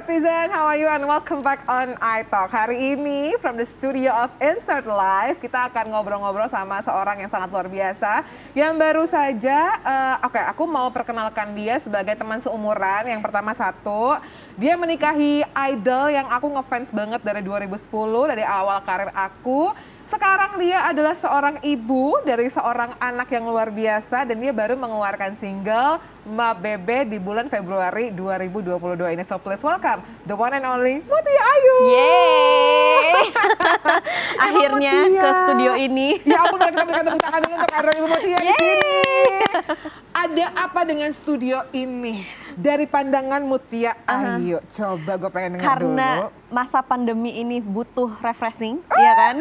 netizen, how are you and welcome back on iTalk. Hari ini from the studio of Insert Live, kita akan ngobrol-ngobrol sama seorang yang sangat luar biasa. Yang baru saja, aku mau perkenalkan dia sebagai teman seumuran. Yang pertama dia menikahi idol yang aku ngefans banget dari 2010, dari awal karir aku. Sekarang dia adalah seorang ibu dari seorang anak yang luar biasa dan dia baru mengeluarkan single Ma Bebe di bulan Februari 2022 ini. So please welcome the one and only Mutia Ayu. Yeay! Akhirnya ke studio ini. Ya ampun, kita berikan tepuk tangan dulu untuk Ibu Mutia di sini. Ada apa dengan studio ini? Dari pandangan Mutia Ayu, coba gue pengen dengar dulu. Karena masa pandemi ini butuh refreshing, ya kan?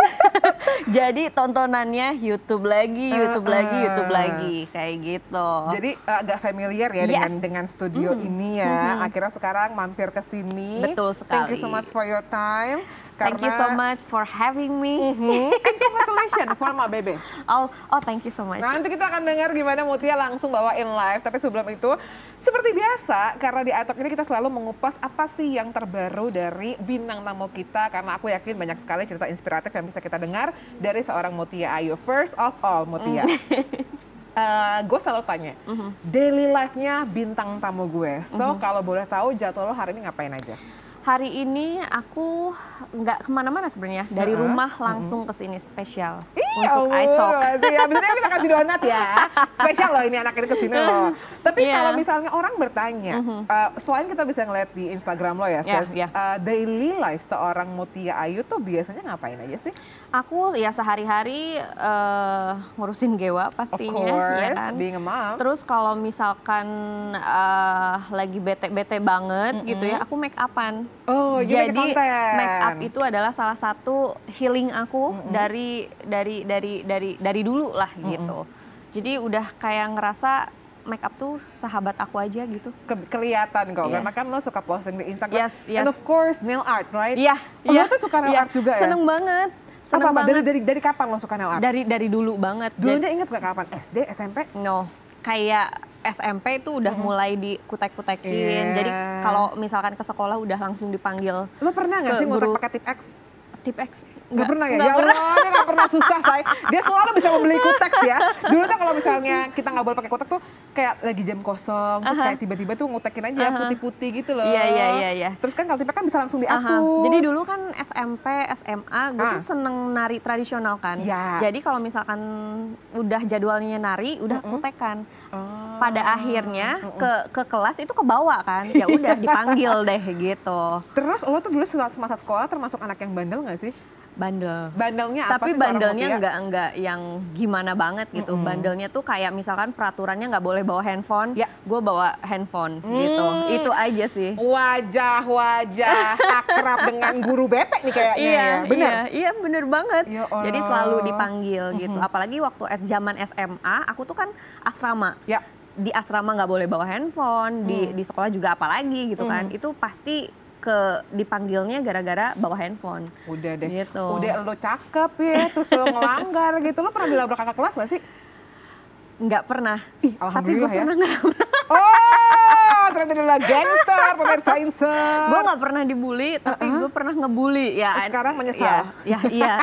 Jadi tontonannya YouTube lagi, YouTube lagi, kayak gitu. Jadi agak familiar ya dengan studio ini ya. Akhirnya sekarang mampir ke sini. Betul sekali. Thank you so much for your time. Thank you so much for having me. And congratulations for Ma Bebe. Oh, thank you so much. Nanti kita akan dengar gimana Mutia langsung bawain live. Tapi sebelum itu, seperti biasa, karena di iTalk ini kita selalu mengupas apa sih yang terbaru dari bintang tamu kita. Karena aku yakin banyak sekali cerita inspiratif yang bisa kita dengar dari seorang Mutia Ayu. First of all, Mutia. Gue selalu tanya, daily life-nya bintang tamu gue. So, kalau boleh tahu jadwal lo hari ini ngapain aja? Hari ini aku nggak kemana-mana sebenarnya. Dari rumah langsung ke sini spesial untuk iTalk. Abis itu kita kasih donat ya. Spesial loh ini anak ini kesini loh. Tapi kalau misalnya orang bertanya, selain kita bisa ngeliat di Instagram lo ya, daily life seorang Mutia Ayu tuh biasanya ngapain aja sih? Aku ya sehari-hari ngurusin Gewa pastinya. Of course, ya kan? being a mom. Terus kalau misalkan lagi bete-bete banget gitu ya, aku make upan. Oh, jadi make up itu adalah salah satu healing aku dari dulu lah gitu. Jadi udah kayak ngerasa make up tuh sahabat aku aja gitu. Kelihatan kok, karena kan lo suka posting di Instagram. Yes. And of course nail art, right? Iya. Lo tuh suka nail art juga ya? Seneng banget. Dari kapan lo suka nail art? Dari dulu banget. Dulunya inget gak kapan? SD, SMP? No, kayak SMP itu udah mulai dikutek-kutekin. Jadi kalau misalkan ke sekolah udah langsung dipanggil. Lo pernah nggak sih ngutek pakai tip X? Tip X? Nggak pernah ya? Ya Allah, dia nggak pernah susah, say. Dia selalu bisa membeli kutek ya. Dulu tuh kalau misalnya kita nggak boleh pakai kutek tuh kayak lagi jam kosong, terus kayak tiba-tiba tuh ngutekin aja putih-putih gitu loh. Iya. Terus kan kalau tip X kan bisa langsung dihapus. Jadi dulu kan SMP, SMA, gue tuh seneng nari tradisional kan. Jadi kalau misalkan udah jadwalnya nari, udah kutekan. Pada akhirnya ke kelas itu kebawa kan. Ya udah dipanggil deh gitu. Terus lo tuh dulu semasa sekolah termasuk anak yang bandel nggak sih? Bandel. Bandelnya apa tapi sih? Tapi bandelnya enggak yang gimana banget gitu. Bandelnya tuh kayak misalkan peraturannya nggak boleh bawa handphone, gue bawa handphone gitu. Itu aja sih. Wajah akrab dengan guru bepek nih kayaknya. Iya, bener? Iya bener banget. Ya, jadi selalu dipanggil gitu. Apalagi waktu zaman SMA, aku tuh kan asrama. Ya. Di asrama nggak boleh bawa handphone, di sekolah juga apalagi gitu kan. Itu pasti dipanggilnya gara-gara bawa handphone. Udah deh, gitu. Udah lo cakep ya, terus lo ngelanggar gitu. Lo pernah dilabrak kakak kelas gak sih? Nggak pernah. Tapi gue pernah ngelabrak. Oh, ternyata dia adalah gangster, pemirsa Insert. Gue nggak pernah dibully, tapi gue pernah ngebully. Ya, sekarang menyesal?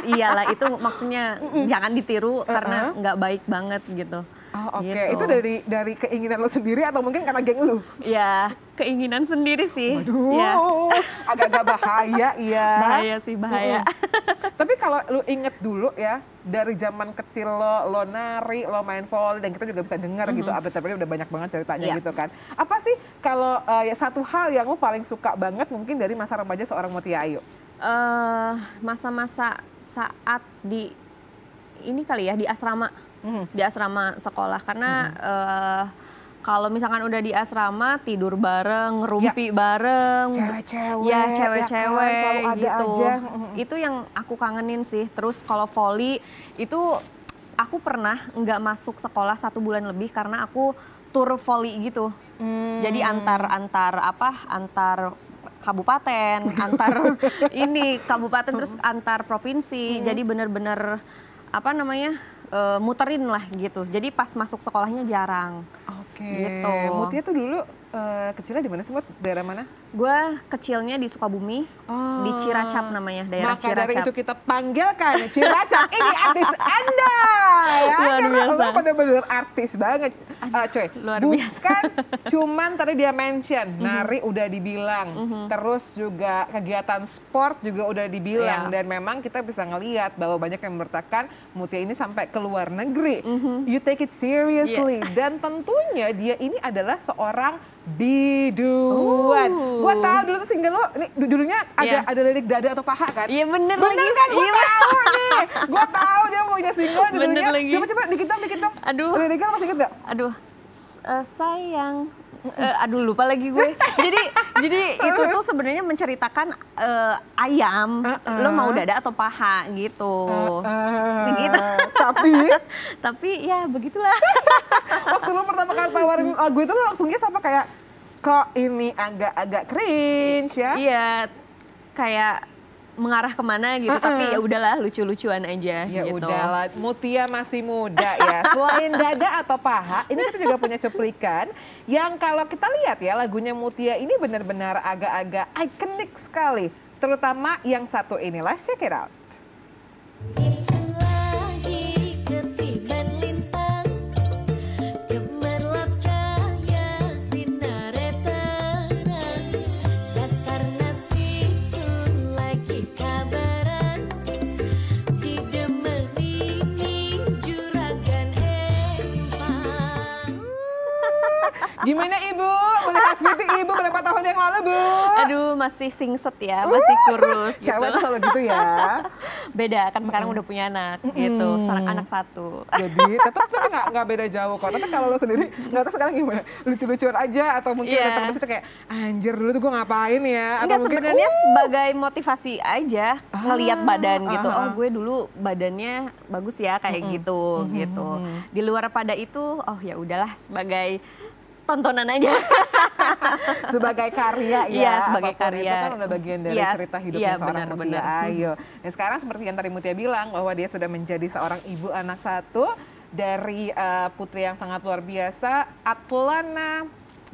Iyalah itu maksudnya jangan ditiru karena nggak baik banget gitu. Oh, oke. Gitu. Itu dari keinginan lo sendiri atau mungkin karena geng lo? Ya, keinginan sendiri sih. Waduh, ya. Agak-agak bahaya ya. Bahaya sih, bahaya. Tapi kalau lo inget dulu ya, dari zaman kecil lo nari, lo main volley, dan kita juga bisa dengar gitu, update-update udah banyak banget ceritanya gitu kan. Apa sih kalau ya satu hal yang lo paling suka banget mungkin dari masa remaja seorang Mutia Ayu? Masa-masa saat di ini kali ya, di asrama. Di asrama sekolah karena kalau misalkan udah di asrama tidur bareng, ngerumpi bareng, cewek-cewek gitu. Itu yang aku kangenin sih. Terus kalau volley itu aku pernah nggak masuk sekolah 1 bulan lebih karena aku tur volley gitu. Jadi antar kabupaten, antar kabupaten terus antar provinsi. Jadi bener-bener muterin lah gitu. Jadi pas masuk sekolahnya jarang. Oke. Gitu. Mutia tuh dulu kecilnya di mana sih, daerah mana? Gue kecilnya di Sukabumi, di Ciracap namanya, daerah Maka Ciracap. dari itu kita panggilkan Ciracap, ini artis Anda. Ya, luar biasa. Karena bener-bener artis banget. Coy, luar biasa. Bukan cuman tadi dia mention, nari udah dibilang, terus juga kegiatan sport juga udah dibilang. Dan memang kita bisa ngelihat bahwa banyak yang bertakan Mutia ini sampai ke luar negeri. You take it seriously. Dan tentunya dia ini adalah seorang biduan. Gua tahu dulu tuh single lo, ini dulunya ada lirik dada atau paha kan? Iya bener lagi. Bener kan? Gua tahu nih. Gua tahu dia punya single judulnya. Coba dikit dong. Aduh. Liriknya lo masih inget gak? Aduh. Sayang. Aduh lupa lagi gue. Jadi itu tuh sebenarnya menceritakan ayam, lo mau dada atau paha gitu. Gitu. Tapi ya begitulah. Waktu lo pertama kali tawarin lagu itu lo langsungnya sama kayak kok ini agak cringe ya? Iya, kayak mengarah kemana gitu, tapi ya udahlah lucu-lucuan aja ya gitu. Udahlah, Mutia masih muda ya. Selain dada atau paha, ini kita juga punya cuplikan yang kalau kita lihat ya lagunya Mutia ini benar-benar agak-agak ikonik sekali. Terutama yang satu ini, let's check it out. Gimana Ibu? Melihat Sweety Ibu berapa tahun yang lalu, Bu? Aduh, masih singset ya, masih kurus gitu. Cewek tuh selalu gitu ya? Beda, kan sekarang udah punya anak gitu, anak satu. Jadi tetap nggak beda jauh kok. Tapi kalau lo sendiri, nggak tahu sekarang gimana? Lucu-lucuan aja atau mungkin ada temen itu kayak, anjir dulu tuh gue ngapain ya? Enggak, sebenarnya sebagai motivasi aja ngelihat badan gitu. Oh gue dulu badannya bagus ya kayak gitu. Di luar pada itu, oh ya udahlah sebagai tontonan aja. Sebagai karya ya. Iya, sebagai karya. Itu kan udah bagian dari cerita hidupnya seorang Mutia Ayu. Dan sekarang seperti yang tadi Mutia bilang bahwa dia sudah menjadi seorang ibu anak satu dari putri yang sangat luar biasa, Atlana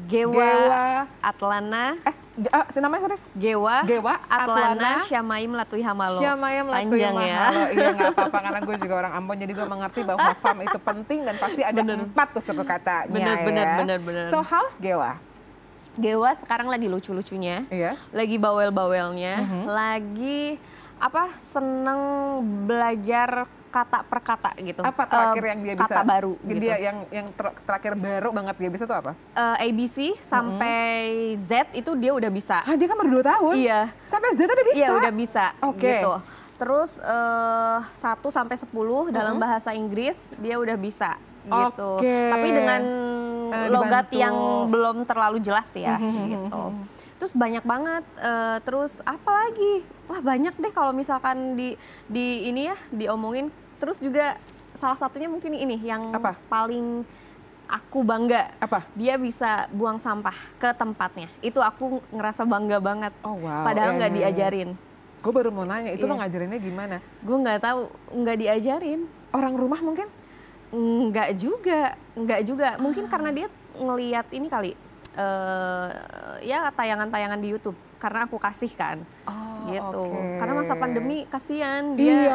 Gewa Atlana. Namanya serius? Gewa Atlana Syamaim Latwi Hamalo. Syamaim Latwi Hamalo. Iya nggak apa-apa karena gue juga orang Ambon jadi gue mengerti bahwa fam itu penting dan pasti ada 4 tuh suku katanya. Bener. So how's Gewa? Gewa sekarang lagi lucu-lucunya, lagi bawel-bawelnya, lagi seneng belajar kata per kata gitu. Apa terakhir yang dia bisa? Kata baru. Dia gitu. yang terakhir baru banget dia bisa tuh apa? ABC sampai Z itu dia udah bisa. Dia kan baru 2 tahun? Iya. Sampai Z udah bisa? Iya udah bisa. Oke. Gitu. Terus 1 sampai 10 dalam bahasa Inggris dia udah bisa. Gitu. Tapi dengan logat yang belum terlalu jelas ya. Gitu. Terus banyak banget, terus apa lagi? Wah banyak deh kalau misalkan di ini ya diomongin. Terus juga salah satunya mungkin ini yang paling aku bangga. Apa? Dia bisa buang sampah ke tempatnya. Itu aku ngerasa bangga banget. Oh wow. Padahal nggak diajarin. Gue baru mau nanya, itu lo ngajarinnya gimana? Gue nggak tahu, nggak diajarin. Orang rumah mungkin? Nggak juga. Mungkin karena dia ngelihat ini kali. Ya tayangan-tayangan di YouTube karena aku kasih kan gitu. Karena masa pandemi kasihan dia.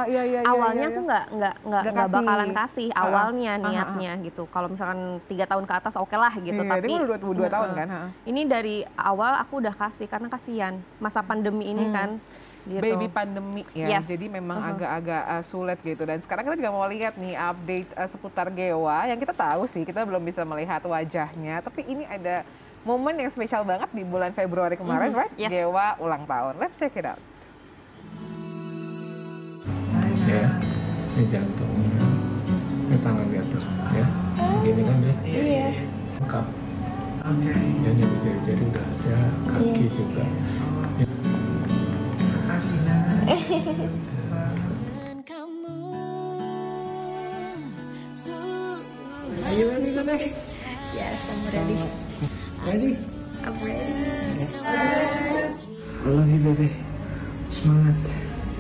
Iya, awalnya aku nggak bakalan kasih awalnya niatnya gitu. Kalau misalkan 3 tahun ke atas oke lah gitu. Tapi dia udah 2 tahun kan. Ini dari awal aku udah kasih karena kasihan masa pandemi ini kan. Gitu. Baby pandemi ya, jadi memang agak-agak sulit gitu. Dan sekarang kita juga mau lihat nih update seputar Gewa yang kita tahu sih, kita belum bisa melihat wajahnya. Tapi ini ada momen yang spesial banget di bulan Februari kemarin, right? Yes. Gewa ulang tahun. Let's check it out. Ya, ini jantungnya, ini tangan dia tuh, ya. Begini kan dia? Iya. Lengkap. Ya, ini jari-jari udah ada, kaki juga. Are you ready today? Yes, I'm ready. Ready? I'm ready. I love you, baby. Semangat.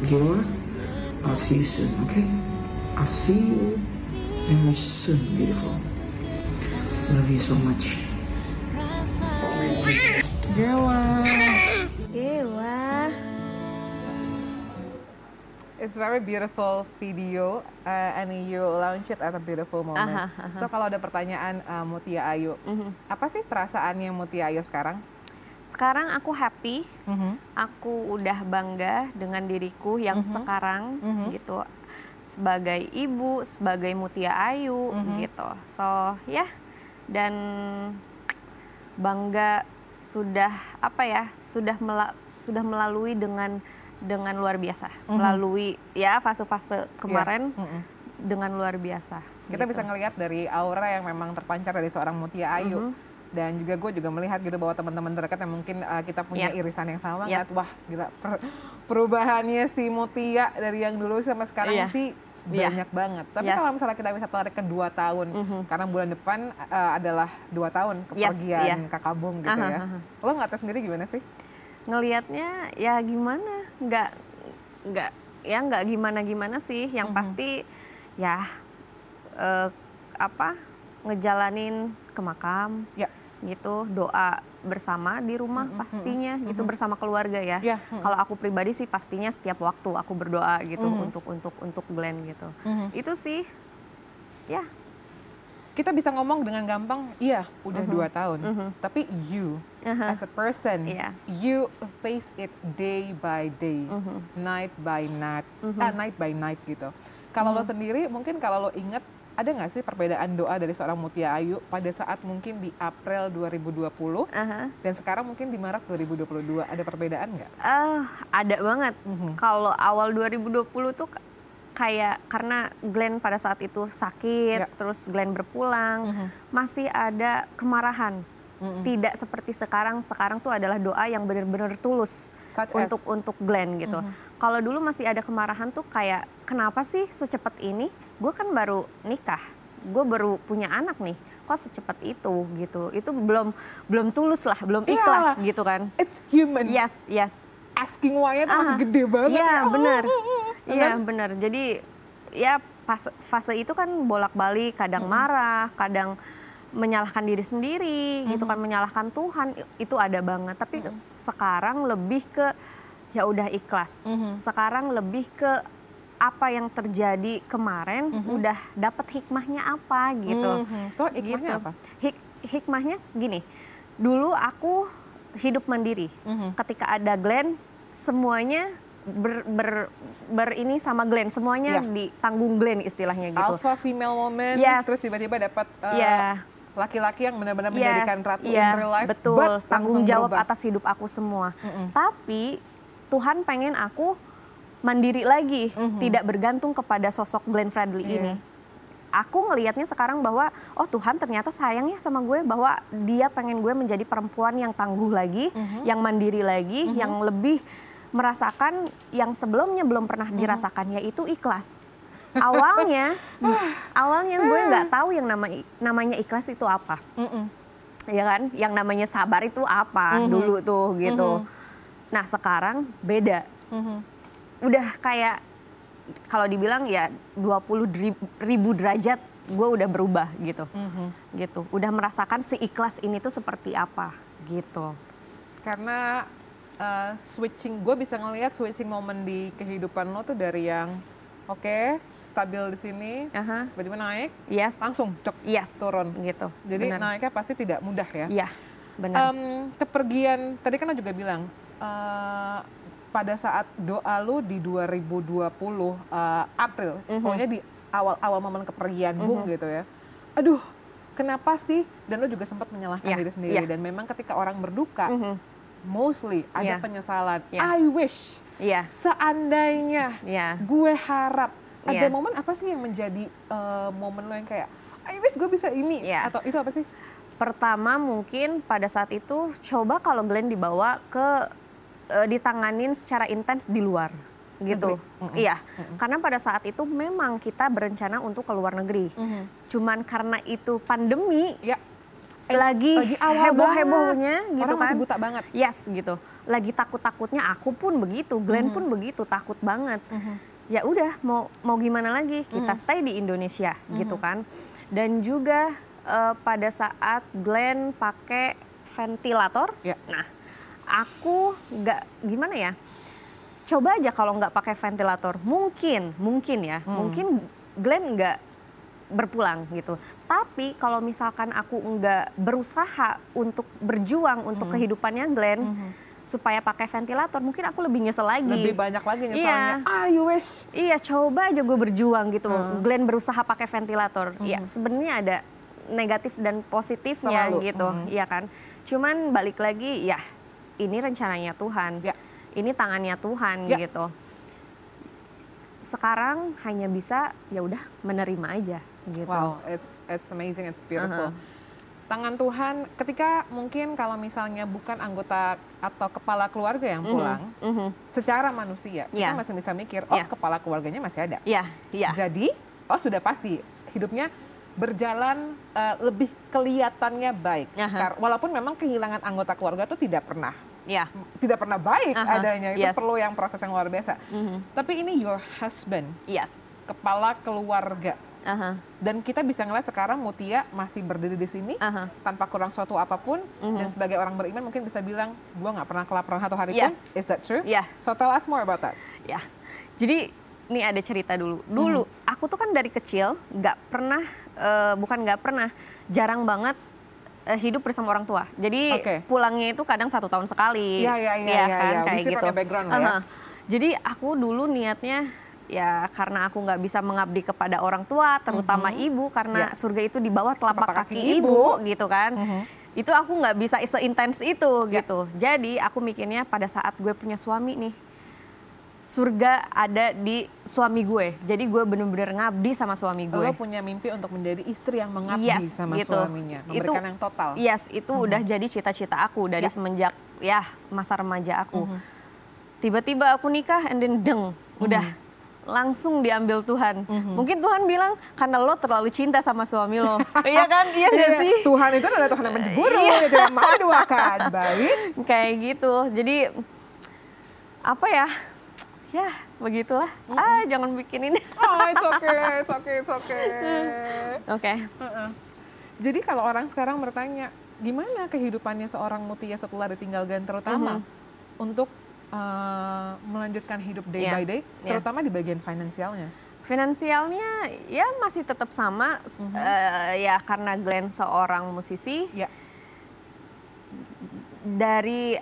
Gewa, I'll see you soon, okay? I'll see you very soon, beautiful. Love you so much. Gewa. Gewa. It's very beautiful video and you launch it at a beautiful moment. So kalau ada pertanyaan Mutia Ayu, apa sih perasaannya Mutia Ayu sekarang? Sekarang aku happy, aku udah bangga dengan diriku yang sekarang gitu. Sebagai ibu, sebagai Mutia Ayu gitu. So ya, dan bangga sudah sudah melalui dengan luar biasa, melalui ya fase-fase kemarin dengan luar biasa. Kita bisa ngelihat dari aura yang memang terpancar dari seorang Mutia Ayu. Dan juga gue juga melihat gitu bahwa teman-teman terdekat yang mungkin kita punya irisan yang sama, wah gila perubahannya si Mutia dari yang dulu sama sekarang sih banyak banget. Tapi kalau misalnya kita bisa tarik ke 2 tahun, karena bulan depan adalah 2 tahun kepergian Kakak Bung gitu ya. Lo ngeliatnya sendiri gimana sih? Ngelihatnya ya gimana, nggak gimana sih. Yang pasti ya ngejalanin ke makam, gitu, doa bersama di rumah pastinya gitu, bersama keluarga ya. Kalau aku pribadi sih pastinya setiap waktu aku berdoa gitu untuk Glenn gitu. Itu sih ya. Kita bisa ngomong dengan gampang, iya udah 2 tahun, tapi you as a person, you face it day by day, night by night, night by night gitu. Kalau lo sendiri, mungkin kalau lo inget, ada nggak sih perbedaan doa dari seorang Mutia Ayu pada saat mungkin di April 2020 dan sekarang mungkin di Maret 2022, ada perbedaan nggak? Ada banget. Kalau awal 2020 tuh kayak karena Glenn pada saat itu sakit, terus Glenn berpulang, masih ada kemarahan. Tidak seperti sekarang tuh adalah doa yang benar-benar tulus untuk Glenn gitu. Kalau dulu masih ada kemarahan tuh kayak kenapa sih secepat ini? Gue kan baru nikah, gue baru punya anak nih, kok secepat itu gitu. Itu belum tulus lah, belum ikhlas gitu kan. It's human. Yes. Asking why-nya tuh masih gede banget. Iya benar. Iya benar. Jadi ya fase itu kan bolak-balik, kadang marah, kadang menyalahkan diri sendiri gitu kan, menyalahkan Tuhan, itu ada banget. Tapi sekarang lebih ke ya udah ikhlas. Sekarang lebih ke apa yang terjadi kemarin udah dapat hikmahnya apa gitu. Tuh hikmahnya apa? Hikmahnya gini, dulu aku hidup mandiri. Ketika ada Glenn, semuanya ini sama Glenn, semuanya ditanggung Glenn istilahnya gitu. Alpha female moment, terus tiba-tiba dapat laki-laki yang benar-benar menjadikan ratu in real life. Betul, tanggung jawab atas hidup aku semua. Tapi Tuhan pengen aku mandiri lagi, tidak bergantung kepada sosok Glenn Fredly ini. Aku ngelihatnya sekarang bahwa oh Tuhan ternyata sayangnya sama gue, bahwa dia pengen gue menjadi perempuan yang tangguh lagi, yang mandiri lagi, yang lebih merasakan yang sebelumnya belum pernah dirasakan, yaitu ikhlas. Awalnya gue nggak tahu yang namanya ikhlas itu apa, ya kan? Yang namanya sabar itu apa dulu tuh gitu. Nah sekarang beda. Udah kayak kalau dibilang ya 20.000 derajat gue udah berubah gitu. Gitu. Udah merasakan si ikhlas ini tuh seperti apa gitu. Karena gue bisa ngelihat switching momen di kehidupan lo tuh dari yang stabil di sini, tiba-tiba naik, langsung turun gitu. Jadi naiknya pasti tidak mudah ya. Iya, benar. Kepergian tadi kan lo juga bilang pada saat doa lu di 2020 April, pokoknya di awal momen kepergian Bung gitu ya. Aduh, kenapa sih? Dan lu juga sempat menyalahkan diri sendiri. Dan memang ketika orang berduka, mostly ada penyesalan. I wish, seandainya, gue harap. Ada momen apa sih yang menjadi momen lo yang kayak, I wish gue bisa ini, atau itu apa sih? Pertama mungkin pada saat itu coba kalau Glenn dibawa ke ditanganin secara intens di luar gitu. Iya, karena pada saat itu memang kita berencana untuk ke luar negeri. Cuman karena itu pandemi, lagi heboh-hebohnya gitu. Orang kan. Masih buta banget. Yes gitu. Lagi takut-takutnya, aku pun begitu, Glenn pun begitu, takut banget. Ya udah mau gimana lagi, kita stay di Indonesia gitu kan. Dan juga pada saat Glenn pakai ventilator. Nah, aku nggak gimana ya. Coba aja kalau nggak pakai ventilator, mungkin ya, mungkin Glenn nggak berpulang gitu. Tapi kalau misalkan aku nggak berusaha untuk berjuang untuk kehidupannya Glenn, supaya pakai ventilator, mungkin aku lebih nyesel lagi. Lebih banyak lagi nyeselnya. You wish. Iya, coba aja gue berjuang gitu. Glenn berusaha pakai ventilator. Ya, sebenarnya ada negatif dan positifnya gitu, iya kan. Cuman balik lagi, ya ini rencananya Tuhan. Ini tangannya Tuhan gitu. Sekarang hanya bisa ya udah menerima aja gitu. Wow, it's amazing, it's beautiful. Tangan Tuhan ketika mungkin kalau misalnya bukan anggota atau kepala keluarga yang pulang, secara manusia kita masih bisa mikir, kepala keluarganya masih ada. Jadi, sudah pasti hidupnya berjalan lebih kelihatannya baik. Walaupun memang kehilangan anggota keluarga itu tidak pernah baik adanya, itu perlu yang proses yang luar biasa. Tapi ini your husband, kepala keluarga. Dan kita bisa ngeliat sekarang Mutia masih berdiri di sini tanpa kurang suatu apapun, dan sebagai orang beriman mungkin bisa bilang, gue nggak pernah kelaparan satu hari pun. Is that true? So tell us more about that. Jadi ini ada cerita dulu. Dulu aku tuh kan dari kecil nggak pernah, jarang banget hidup bersama orang tua. Jadi pulangnya itu kadang 1 tahun sekali. Kayak gitu. Jadi aku dulu niatnya ya karena aku nggak bisa mengabdi kepada orang tua, terutama ibu, karena surga itu di bawah telapak kaki ibu gitu kan. Itu aku nggak bisa seintens itu gitu. Jadi aku mikirnya pada saat gue punya suami nih, surga ada di suami gue. Jadi gue bener-bener ngabdi sama suami gue. Lo punya mimpi untuk menjadi istri yang mengabdi sama suaminya, memberikan yang total. Itu udah jadi cita-cita aku dari semenjak masa remaja aku. Tiba-tiba aku nikah and then udah langsung diambil Tuhan. Mungkin Tuhan bilang karena lo terlalu cinta sama suami lo. Iya kan? Iya nggak sih? Tuhan itu adalah Tuhan yang menjeburu, yang menduakan. Baik. Kayak gitu. Jadi apa ya? Ya begitulah. Jangan bikin ini. It's okay. Oke. Jadi kalau orang sekarang bertanya, gimana kehidupannya seorang Mutia setelah ditinggalkan, terutama untuk melanjutkan hidup day by day, terutama di bagian finansialnya? Finansialnya ya masih tetap sama, ya karena Glenn seorang musisi. Dari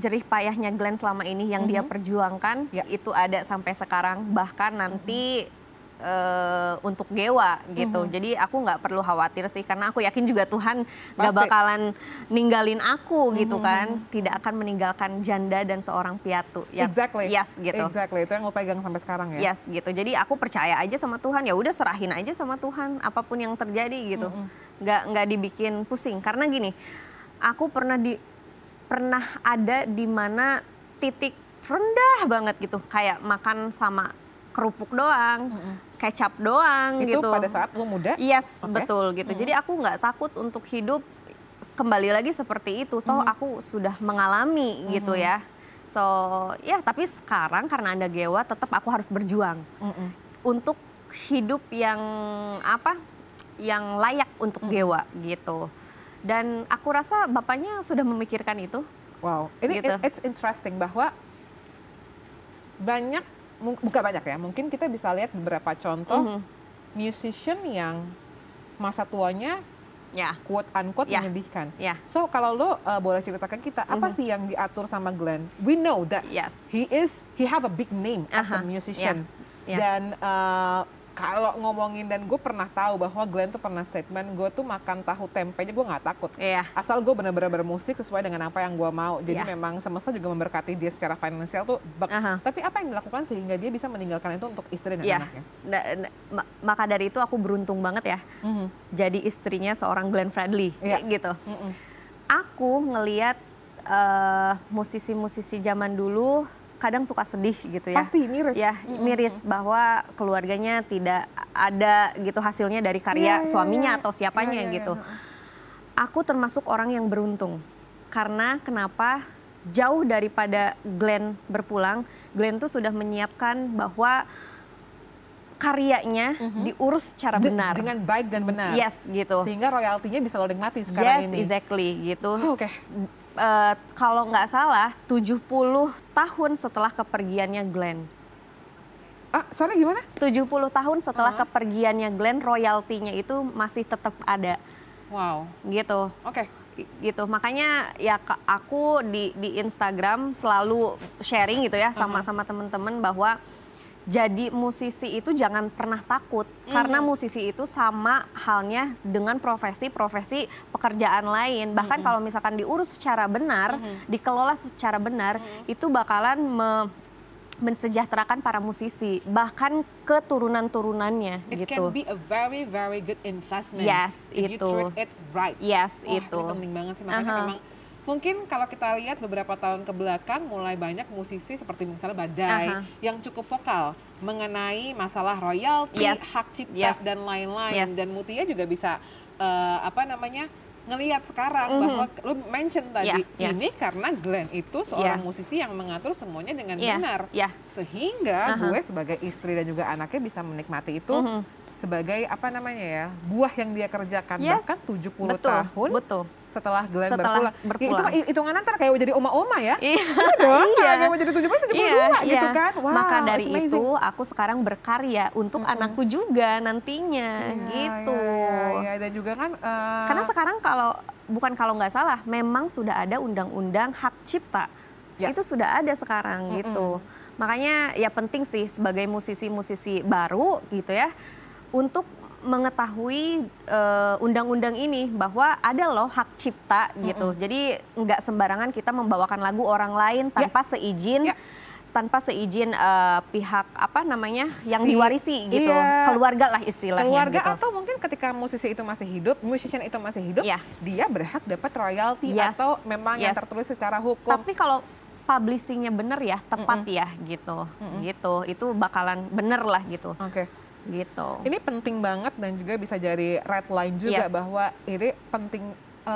jerih payahnya Glenn selama ini yang dia perjuangkan itu ada sampai sekarang, bahkan nanti untuk Gewa gitu. Jadi aku nggak perlu khawatir sih, karena aku yakin juga Tuhan nggak bakalan ninggalin aku gitu kan, tidak akan meninggalkan janda dan seorang piatu. Exactly. Gitu. Exactly, itu yang lo pegang sampai sekarang ya. Gitu. Jadi aku percaya aja sama Tuhan, ya udah serahin aja sama Tuhan apapun yang terjadi gitu. Nggak dibikin pusing, karena gini, aku pernah ada di mana titik rendah banget gitu, kayak makan sama kerupuk doang, kecap doang itu gitu. Itu pada saat lo muda? Betul gitu. Jadi aku nggak takut untuk hidup kembali lagi seperti itu. Toh aku sudah mengalami gitu ya. So ya, tapi sekarang karena ada Gewa, tetap aku harus berjuang untuk hidup yang yang layak untuk Gewa gitu. Dan aku rasa bapaknya sudah memikirkan itu. Wow, ini gitu. It's interesting bahwa bukan banyak ya, mungkin kita bisa lihat beberapa contoh musician yang masa tuanya quote unquote menyedihkan. So kalau lo boleh ceritakan kita, apa sih yang diatur sama Glenn? We know that he have a big name as a musician. Dan kalau ngomongin, dan gue pernah tahu bahwa Glenn tuh pernah statement, gue tuh makan tahu tempenya gue nggak takut. Asal gue benar-benar bermusik sesuai dengan apa yang gue mau. Jadi memang semesta juga memberkati dia secara finansial tuh. Tapi apa yang dilakukan sehingga dia bisa meninggalkan itu untuk istri dan anaknya? Maka dari itu aku beruntung banget ya. Jadi istrinya seorang Glenn Fredly gitu. Aku ngelihat musisi-musisi zaman dulu kadang suka sedih gitu ya. Pasti miris. Miris bahwa keluarganya tidak ada gitu hasilnya dari karya suaminya atau siapanya gitu. Aku termasuk orang yang beruntung. Karena kenapa? Jauh daripada Glenn berpulang, Glenn tuh sudah menyiapkan bahwa karyanya diurus secara benar. Dengan baik dan benar. Yes, gitu. Sehingga royaltinya bisa lo nikmati sekarang ini. Yes, exactly, gitu. Oke. Kalau nggak salah, 70 tahun setelah kepergiannya Glenn. Sorry gimana? 70 tahun setelah kepergiannya Glenn, royaltinya itu masih tetap ada. Wow. Gitu. Oke. Gitu, makanya ya aku di Instagram selalu sharing gitu ya sama teman-teman bahwa jadi musisi itu jangan pernah takut, karena musisi itu sama halnya dengan profesi-profesi pekerjaan lain. Bahkan kalau misalkan diurus secara benar, dikelola secara benar, itu bakalan mensejahterakan para musisi, bahkan keturunan-turunannya gitu. It can be a very very good investment. Yes, if itu. you treat it right. Yes, Wah, itu. Ini penting banget sih, makanya memang mungkin kalau kita lihat beberapa tahun ke belakang mulai banyak musisi seperti misalnya Badai yang cukup vokal mengenai masalah royalti, hak cipta dan lain-lain. Dan Mutia juga bisa ngelihat sekarang bahwa lu mention tadi ini karena Glenn itu seorang musisi yang mengatur semuanya dengan benar, sehingga gue sebagai istri dan juga anaknya bisa menikmati itu sebagai buah yang dia kerjakan. Bahkan 70 tahun setelah Glenn berpulang. Ya, itu hitungan ntar kayak jadi oma-oma ya. Iya dong, kayak mau jadi 72 gitu kan. Wow, maka dari itu aku sekarang berkarya untuk anakku juga nantinya gitu. Iya, dan juga kan karena sekarang kalau nggak salah memang sudah ada undang-undang hak cipta. Itu sudah ada sekarang gitu. Makanya ya penting sih sebagai musisi-musisi baru gitu ya untuk mengetahui undang-undang ini bahwa ada loh hak cipta gitu. Jadi nggak sembarangan kita membawakan lagu orang lain tanpa seizin pihak yang diwarisi gitu. Keluarga lah istilahnya. Keluarga gitu. Atau mungkin ketika musisi itu masih hidup, musician itu masih hidup, dia berhak dapat royalti atau memang yang tertulis secara hukum. Tapi kalau publishingnya bener ya, tepat ya gitu. Gitu. Itu bakalan bener lah gitu. Oke. Gitu. Ini penting banget dan juga bisa jadi red line juga bahwa ini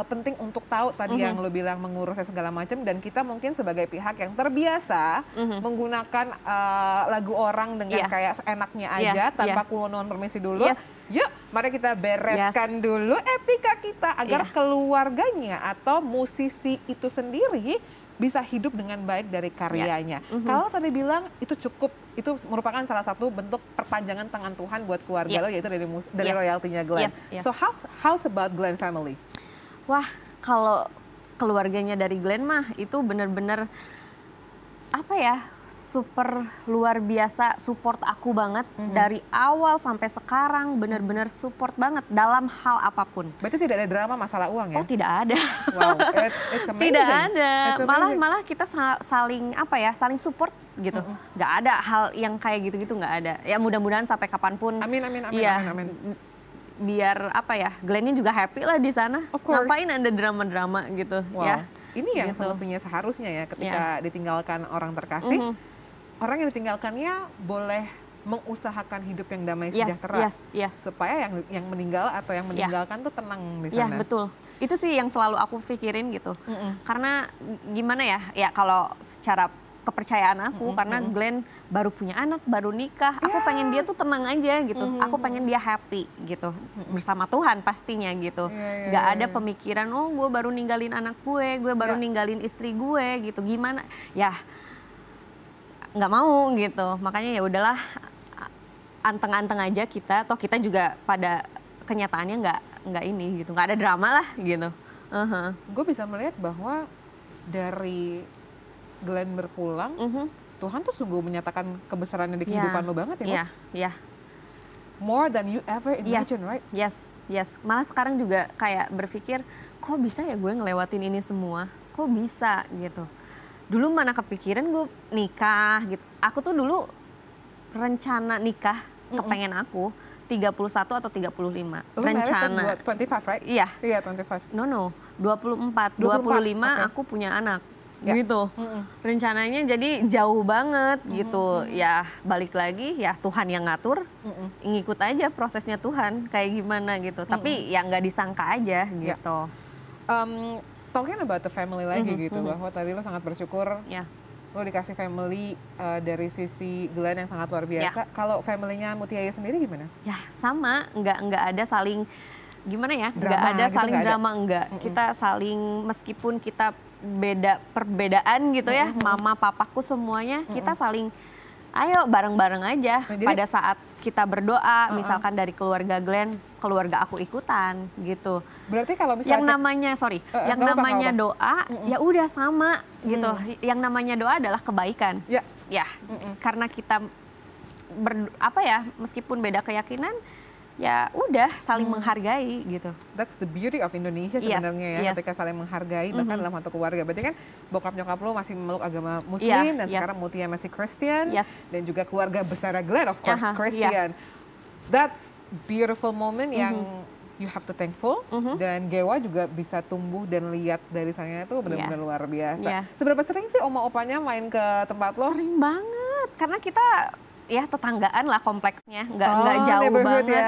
penting untuk tahu tadi yang lo bilang mengurusnya segala macam, dan kita mungkin sebagai pihak yang terbiasa menggunakan lagu orang dengan kayak seenaknya aja tanpa kulonon permisi dulu. Yuk, mari kita bereskan dulu etika kita agar keluarganya atau musisi itu sendiri bisa hidup dengan baik dari karyanya. Kalau tadi bilang itu cukup, itu merupakan salah satu bentuk perpanjangan tangan Tuhan buat keluarga lo, yaitu dari royaltinya Glenn. So how's about Glenn family? Wah, kalau keluarganya dari Glenn mah itu bener-bener super luar biasa, support aku banget dari awal sampai sekarang, bener-bener support banget dalam hal apapun. Berarti tidak ada drama masalah uang ya? Oh, tidak ada. Wow, it's amazing. Tidak ada. Malah kita saling saling support gitu. Nggak ada hal yang kayak gitu-gitu, nggak ada. Ya mudah-mudahan sampai kapanpun. Amin. Biar Glenn-nya juga happy lah di sana. Ngapain ada drama-drama gitu ya. Ini yang semestinya seharusnya ya ketika ditinggalkan orang terkasih, orang yang ditinggalkannya boleh mengusahakan hidup yang damai sejahtera, supaya yang meninggal atau yang meninggalkan tuh tenang di sana. Iya betul, itu sih yang selalu aku pikirin gitu. Karena gimana ya kalau secara kepercayaan aku, karena Glenn baru punya anak, baru nikah, aku pengen dia tuh tenang aja gitu, aku pengen dia happy gitu, bersama Tuhan pastinya gitu. Gak ada pemikiran, oh gue baru ninggalin anak gue baru ninggalin istri gue gitu, gimana, ya nggak mau gitu. Makanya ya udahlah, anteng-anteng aja kita, toh kita juga pada kenyataannya nggak ini gitu, nggak ada drama lah gitu. Gue bisa melihat bahwa dari Glenn berpulang, Tuhan tuh sungguh menyatakan kebesarannya di kehidupan lo banget ya. Iya. More than you ever imagine, right? Yes. Malah sekarang juga kayak berpikir, kok bisa ya gue ngelewatin ini semua? Kok bisa gitu? Dulu mana kepikiran gue nikah gitu. Aku tuh dulu rencana nikah kepengen aku 31 atau 35. Rencana. 25, right? Iya. Iya, 25. No, 24. 25 aku punya anak. Gitu. Rencananya jadi jauh banget gitu. Ya balik lagi ya Tuhan yang ngatur. Ngikut aja prosesnya Tuhan kayak gimana gitu. Tapi ya nggak disangka aja gitu. Talking about the family lagi gitu, bahwa tadi lo sangat bersyukur lo dikasih family dari sisi Glenn yang sangat luar biasa. Kalau family-nya Mutia Ayu sendiri gimana? Ya sama, nggak ada saling gimana ya, nggak ada gitu, saling drama, enggak. Kita saling, meskipun kita perbedaan gitu ya, mama papaku semuanya, kita saling ayo bareng-bareng aja. Pada saat kita berdoa, misalkan dari keluarga Glenn, keluarga aku ikutan gitu. Berarti kalau misalnya yang namanya yang namanya doa ya udah sama gitu. Yang namanya doa adalah kebaikan. Ya, karena kita meskipun beda keyakinan, ya udah saling menghargai gitu. That's the beauty of Indonesia sebenarnya ya, ketika saling menghargai bahkan dalam satu keluarga. Berarti kan bokap nyokap lo masih memeluk agama Muslim dan sekarang Mutia masih Christian dan juga keluarga besar Glenn of course Christian. That's beautiful moment yang you have to thankful dan Gewa juga bisa tumbuh dan lihat dari sana itu benar-benar luar biasa. Seberapa sering sih oma-opanya main ke tempat lo? Sering banget karena kita ya tetanggaan lah kompleksnya, nggak jauh banget,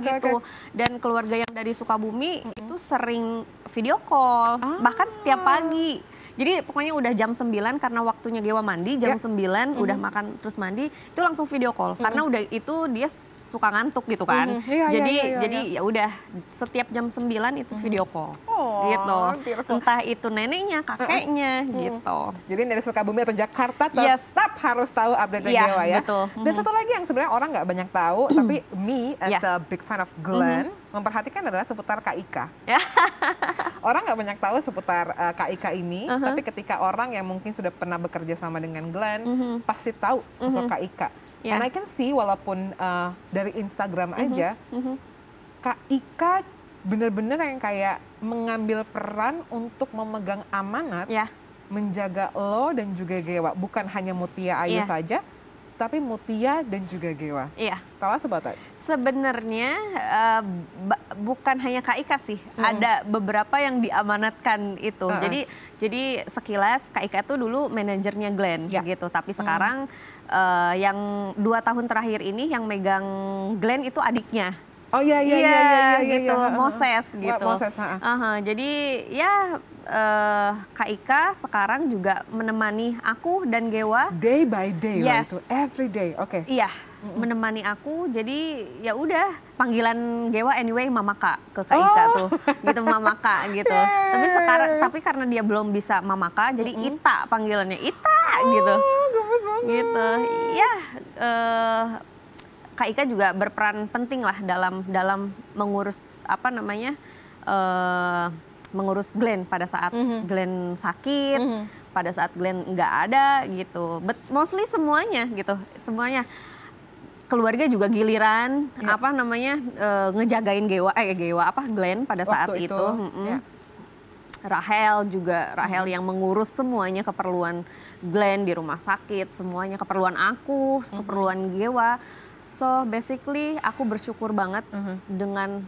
gitu. Dan keluarga yang dari Sukabumi itu sering video call, bahkan setiap pagi. Jadi pokoknya udah jam 9 karena waktunya Gewa mandi, jam 9 udah makan terus mandi, itu langsung video call. Karena udah itu dia suka ngantuk gitu kan. Jadi ya udah setiap jam 9 itu video call. Gitu. Entah itu neneknya, kakeknya gitu. Jadi dari Sukabumi atau Jakarta tetap harus tahu update Gewa ya. Betul. Dan satu lagi yang sebenarnya orang nggak banyak tahu, tapi me as a big fan of Glenn memperhatikan adalah seputar Kak Ika. Orang nggak banyak tahu seputar Kak Ika ini, tapi ketika orang yang mungkin sudah pernah bekerja sama dengan Glenn pasti tahu sosok Kak Ika. And I can see walaupun dari Instagram aja, Kak Ika benar-benar yang kayak mengambil peran untuk memegang amanat, menjaga lo dan juga Gewa. Bukan hanya Mutia Ayu saja, tapi Mutia dan juga Gewa. Tell us about that. Sebenarnya bukan hanya Kak Ika sih, ada beberapa yang diamanatkan itu. Jadi sekilas Kak Ika itu dulu manajernya Glenn gitu, tapi sekarang yang 2 tahun terakhir ini yang megang Glenn itu adiknya. Oh iya gitu, Moses gitu. Jadi ya Kak Ika sekarang juga menemani aku dan Gewa. Day by day itu, every day. Iya, menemani aku. Jadi ya udah panggilan Gewa anyway Mama Kak ke Kak Ika tuh, gitu Mama Kak gitu. Tapi karena dia belum bisa Mama Kak, jadi Ita panggilannya Ita gitu. Gemes banget. Gitu, ya. Kak Ika juga berperan penting lah dalam mengurus mengurus Glenn pada saat Glenn sakit, pada saat Glenn nggak ada gitu. But mostly semuanya gitu, semuanya. Keluarga juga giliran ngejagain Glenn pada saat itu. Rahel yang mengurus semuanya keperluan Glenn di rumah sakit, semuanya keperluan aku, keperluan Gewa. So basically aku bersyukur banget dengan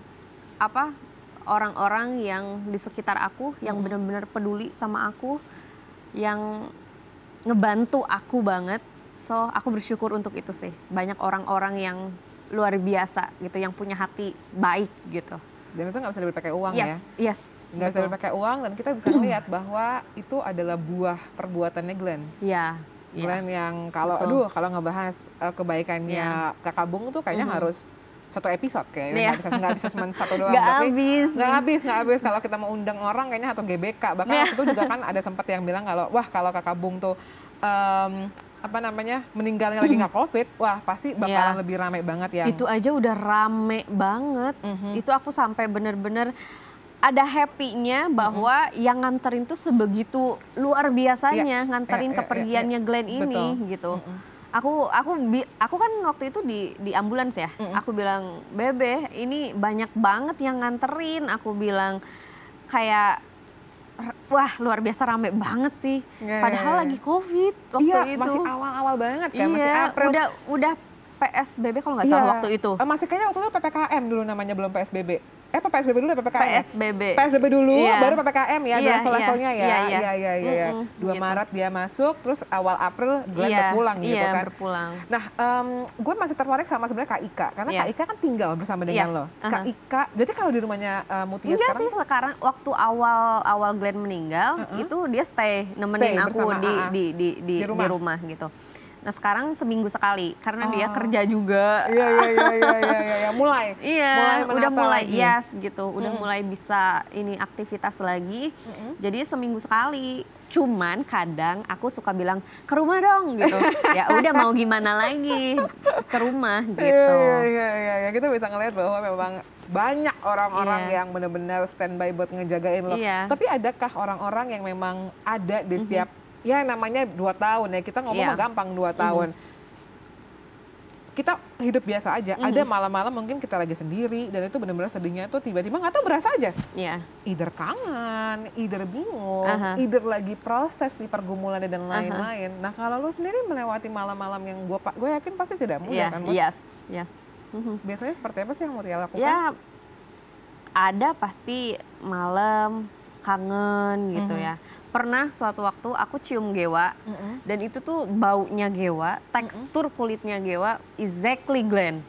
orang-orang yang di sekitar aku yang benar-benar peduli sama aku, yang ngebantu aku banget. So aku bersyukur untuk itu sih. Banyak orang-orang yang luar biasa gitu, yang punya hati baik gitu. Dan itu nggak bisa dibeli pakai uang ya? Yes. Nggak bisa dibeli pakai uang, dan kita bisa melihat bahwa itu adalah buah perbuatannya Glenn. Glenn yang kalau ngebahas kebaikannya Kakak Bung tuh kayaknya harus satu episode kayaknya, nggak bisa cuma satu doang. Nggak habis. Kalau kita mau undang orang kayaknya atau GBK. Bahkan waktu itu juga kan ada sempat yang bilang kalau Kakak Bung tuh meninggalnya lagi nggak COVID, wah pasti bakalan lebih rame banget ya. Itu aja udah rame banget. Itu aku sampai bener-bener ada happy-nya bahwa yang nganterin tuh sebegitu luar biasanya nganterin kepergiannya Glenn ini gitu. Aku kan waktu itu di ambulans ya. Aku bilang, "Bebe, ini banyak banget yang nganterin." Aku bilang kayak wah luar biasa rame banget sih. Padahal lagi COVID waktu itu. Masih awal-awal banget kan, masih April. Udah PSBB kalau nggak salah waktu itu. Masih kayaknya waktu itu PPKM dulu namanya, belum PSBB. Apa PSBB dulu ya PPKM? PSBB dulu, baru PPKM ya, level-levelnya ya. Iya. 2 gitu. Maret dia masuk, terus awal April Glenn berpulang gitu kan. Berpulang. Nah, gue masih tertarik sama sebenarnya Kak Ika, karena Kak Ika kan tinggal bersama dengan lo. Kak Ika, berarti kalau di rumahnya Mutia enggak sekarang? Sih, sekarang waktu awal Glenn meninggal, itu dia nemenin aku di rumah gitu. Nah sekarang seminggu sekali karena dia kerja juga. Iya. Mulai. Udah mulai gitu. Udah mulai bisa ini aktivitas lagi. Jadi seminggu sekali. Cuman kadang aku suka bilang ke rumah dong gitu. Ya udah mau gimana lagi ke rumah gitu. Iya. Kita bisa ngeliat bahwa memang banyak orang-orang yang benar-benar standby buat ngejagain lo. Tapi adakah orang-orang yang memang ada di setiap ya namanya 2 tahun ya, kita ngomong mah gampang 2 tahun. Kita hidup biasa aja, ada malam-malam mungkin kita lagi sendiri dan itu benar-benar sedihnya tuh tiba-tiba nggak tahu berasa aja. Either kangen, either bingung, either lagi proses di pergumulan dan lain-lain. Nah kalau lu sendiri melewati malam-malam yang gue yakin pasti tidak mudah kan? Yes. Biasanya seperti apa sih yang Mutia lakukan? Ya ada pasti malam kangen gitu ya. Pernah suatu waktu aku cium Gewa dan itu tuh baunya Gewa, tekstur kulitnya Gewa exactly Glenn.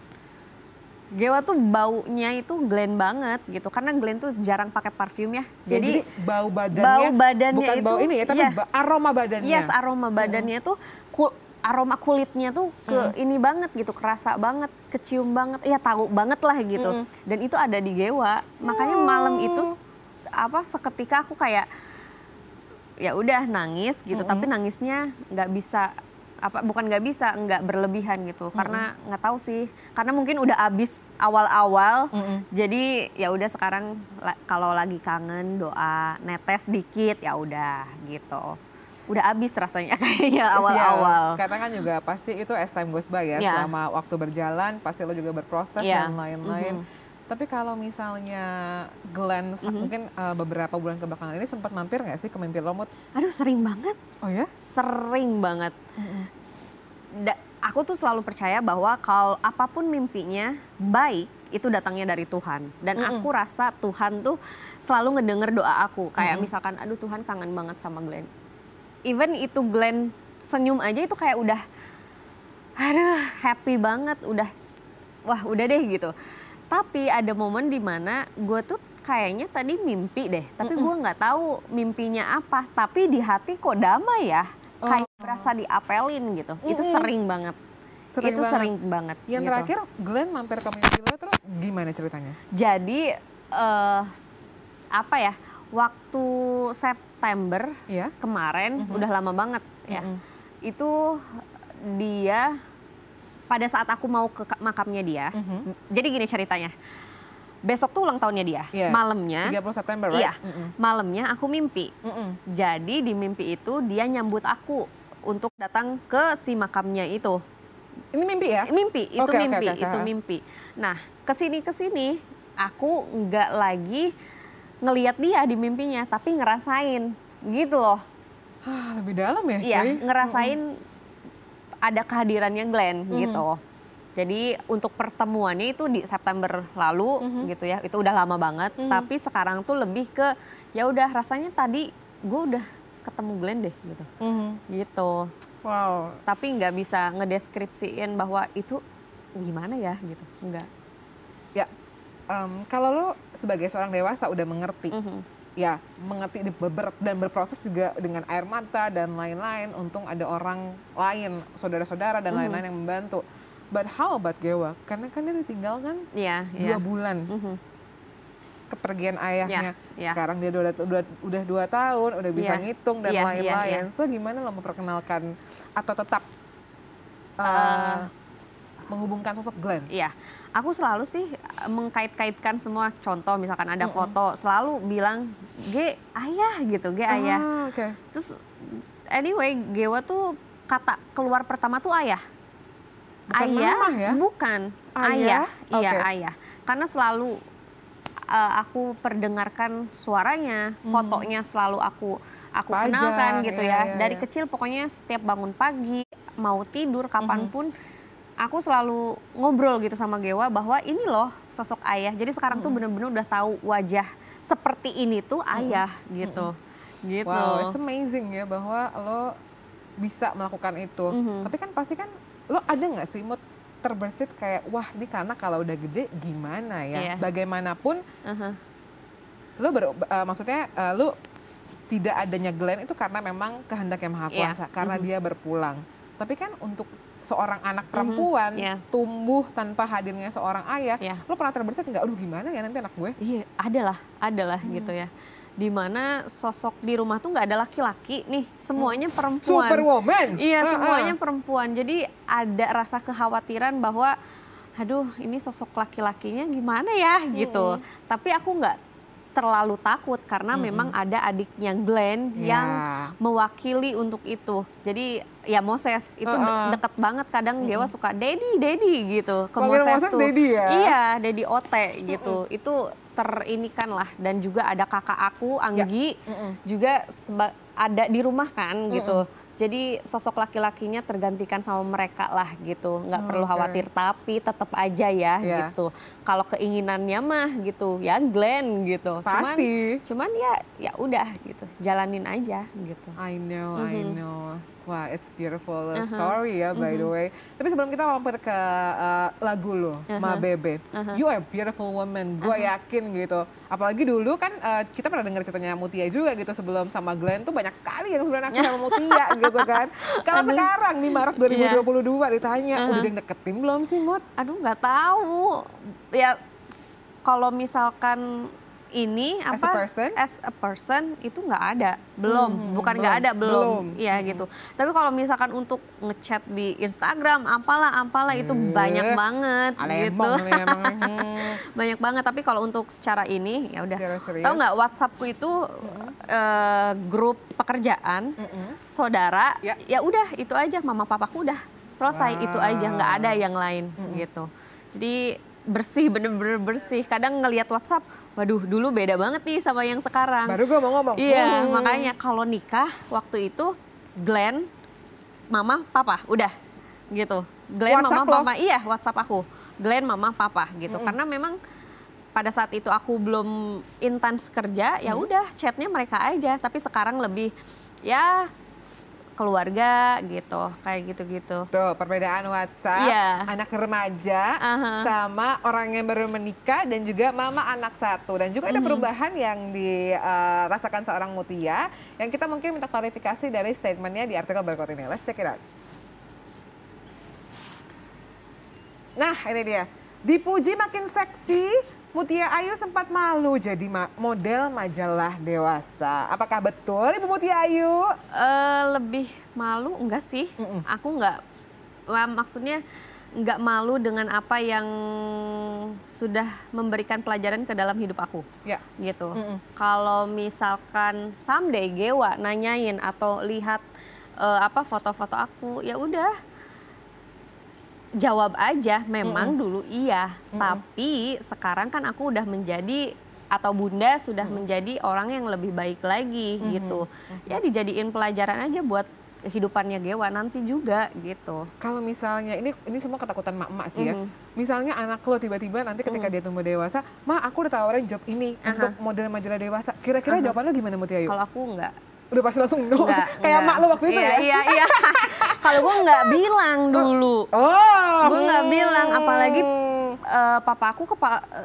Gewa tuh baunya itu Glenn banget gitu karena Glenn tuh jarang pakai parfum ya. Jadi bau badannya bukan itu, bau ini ya, tapi aroma badannya. Yes, aroma badannya tuh aroma kulitnya tuh ini banget gitu, kerasa banget, kecium banget, ya tahu banget lah gitu. Dan itu ada di Gewa. Makanya malam itu seketika aku kayak ya udah nangis gitu, tapi nangisnya nggak bisa nggak berlebihan gitu, karena nggak tahu sih, karena mungkin udah abis awal-awal, jadi ya udah sekarang kalau lagi kangen doa netes dikit ya udah gitu, udah abis rasanya kayaknya awal-awal. Katakan juga pasti itu as time goes by ya, selama waktu berjalan pasti lo juga berproses dan lain-lain. Tapi kalau misalnya Glenn mungkin beberapa bulan kebelakangan ini sempat mampir nggak sih ke mimpi lo, Mut? Aduh sering banget. Oh ya? Sering banget. Aku tuh selalu percaya bahwa kalau apapun mimpinya baik itu datangnya dari Tuhan. Dan aku rasa Tuhan tuh selalu ngedenger doa aku. Kayak misalkan aduh Tuhan kangen banget sama Glenn. Even itu Glenn senyum aja itu kayak udah aduh happy banget. Wah udah deh gitu. Tapi ada momen dimana gue tuh kayaknya tadi mimpi deh, tapi gue nggak tahu mimpinya apa. Tapi di hati kok damai ya, kayak berasa diapelin gitu. Itu sering banget. Sering banget. Yang gitu. Terakhir Glenn mampir ke mimpi lo terus gimana ceritanya? Jadi waktu September kemarin, udah lama banget ya. Itu dia pada saat aku mau ke makamnya dia, jadi gini ceritanya, besok tuh ulang tahunnya dia, malamnya, 30 September, right? Iya, malamnya aku mimpi, jadi di mimpi itu dia nyambut aku untuk datang ke si makamnya itu. Ini mimpi ya? Mimpi, itu itu mimpi. Nah, kesini aku nggak lagi ngelihat dia di mimpinya, tapi ngerasain gitu loh. Lebih dalam ya? Iya, ngerasain ada kehadirannya Glenn gitu. Jadi untuk pertemuannya itu di September lalu gitu ya, itu udah lama banget. Tapi sekarang tuh lebih ke ya udah rasanya tadi gue udah ketemu Glenn deh gitu. Gitu. Wow. Tapi nggak bisa ngedeskripsiin bahwa itu gimana ya gitu, enggak. Ya, kalau lo sebagai seorang dewasa udah mengerti. Ya, mengerti dan berproses juga dengan air mata dan lain-lain. Untung ada orang lain, saudara-saudara dan lain-lain yang membantu. But how about Gewa? Karena kan dia ditinggalkan 2 bulan. Kepergian ayahnya. Sekarang dia udah 2 tahun, udah bisa ngitung dan lain-lain. So gimana lo memperkenalkan atau tetap menghubungkan sosok Glenn? Iya. Aku selalu sih mengkait-kaitkan semua, contoh misalkan ada foto selalu bilang Ge ayah gitu, Ge ayah. Okay. Terus anyway Gewa tuh kata keluar pertama tuh ayah. Bukan ayah mama ya? Bukan ayah. Iya Okay. ayah. Karena selalu aku perdengarkan suaranya, fotonya selalu aku kenalkan gitu ya. Dari kecil pokoknya setiap bangun pagi mau tidur kapanpun aku selalu ngobrol gitu sama Gewa bahwa ini loh sosok ayah. Jadi sekarang tuh bener-bener udah tahu wajah seperti ini tuh ayah gitu. Gitu. Wow, it's amazing ya bahwa lo bisa melakukan itu. Tapi kan pasti kan lo ada nggak sih mood terbersit kayak wah ini karena kalau udah gede gimana ya? Bagaimanapun lo maksudnya lo tidak adanya Glenn itu karena memang kehendak yang maha kuasa, karena dia berpulang. Tapi kan untuk seorang anak perempuan tumbuh tanpa hadirnya seorang ayah, lo pernah terbersit nggak? Aduh gimana ya nanti anak gue? Iya, adalah gitu ya. Dimana sosok di rumah tuh nggak ada laki-laki nih, semuanya perempuan. Superwoman. Iya, semuanya perempuan. Jadi ada rasa kekhawatiran bahwa, aduh ini sosok laki-lakinya gimana ya gitu. Tapi aku nggak terlalu takut karena memang ada adiknya Glenn yang mewakili untuk itu. Jadi ya Moses itu deket banget, kadang Dewa suka Daddy gitu ke Moses tuh. Daddy ya? Iya, Daddy Ote gitu. Itu terinikan lah, dan juga ada kakak aku Anggi juga ada di rumah kan gitu. Jadi sosok laki-lakinya tergantikan sama mereka lah gitu, nggak perlu khawatir, tapi tetap aja ya gitu. Kalau keinginannya mah gitu ya Glenn gitu. Pasti. Cuman ya udah gitu, jalanin aja gitu. I know. Wah, it's beautiful story ya by the way. Tapi sebelum kita mampir ke lagu lo, Ma Bebe, you are a beautiful woman. Gue yakin gitu. Apalagi dulu kan kita pernah dengar ceritanya Mutia juga gitu, sebelum sama Glenn tuh banyak sekali yang sebenarnya naksir sama Mutia gitu kan. Kalau sekarang nih Maret 2022 ditanya, udah deketin belum sih Mut? Aduh nggak tahu. Ya kalau misalkan ini apa as a person itu nggak ada, bukan nggak ada, belum. Iya gitu. Tapi kalau misalkan untuk ngechat di Instagram apalah itu banyak banget gitu. Banyak banget. Tapi kalau untuk secara ini ya udah. Tahu nggak WhatsAppku itu grup pekerjaan, saudara, ya udah itu aja, mama papaku udah selesai, itu aja, nggak ada yang lain gitu. Jadi bersih, bener-bener bersih. Kadang ngelihat WhatsApp, waduh dulu beda banget nih sama yang sekarang. Baru gue mau ngomong. Iya, makanya kalau nikah waktu itu Glenn, mama, papa, udah gitu. Glenn, WhatsApp mama, papa, iya WhatsApp aku. Glenn, mama, papa gitu. Karena memang pada saat itu aku belum intens kerja, ya udah chatnya mereka aja. Tapi sekarang lebih ya keluarga gitu, kayak gitu-gitu. Tuh perbedaan WhatsApp, anak remaja sama orang yang baru menikah dan juga mama anak satu. Dan juga ada perubahan yang dirasakan seorang Mutia yang kita mungkin minta klarifikasi dari statementnya di artikel berikut ini. Let's check it out. Nah ini dia, dipuji makin seksi, Mutia Ayu sempat malu jadi model majalah dewasa. Apakah betul Ibu Mutia Ayu? Lebih malu enggak sih? Aku enggak, maksudnya enggak malu dengan apa yang sudah memberikan pelajaran ke dalam hidup aku. Gitu. Kalau misalkan someday Gewa nanyain atau lihat foto-foto aku, ya udah jawab aja, memang dulu iya, tapi sekarang kan aku udah menjadi, atau Bunda sudah menjadi orang yang lebih baik lagi gitu. Ya dijadiin pelajaran aja buat kehidupannya Gewa nanti juga gitu. Kalau misalnya, ini semua ketakutan mak-mak sih ya. Misalnya anak lo tiba-tiba nanti ketika dia tumbuh dewasa, Ma aku udah tawarin job ini untuk model majalah dewasa. Kira-kira jawaban lo gimana Mutia Ayu? Kalau aku enggak. Udah pasti langsung no, kayak mak lo waktu itu ya? Iya. Kalau gue nggak bilang dulu. Gue nggak bilang, apalagi papa aku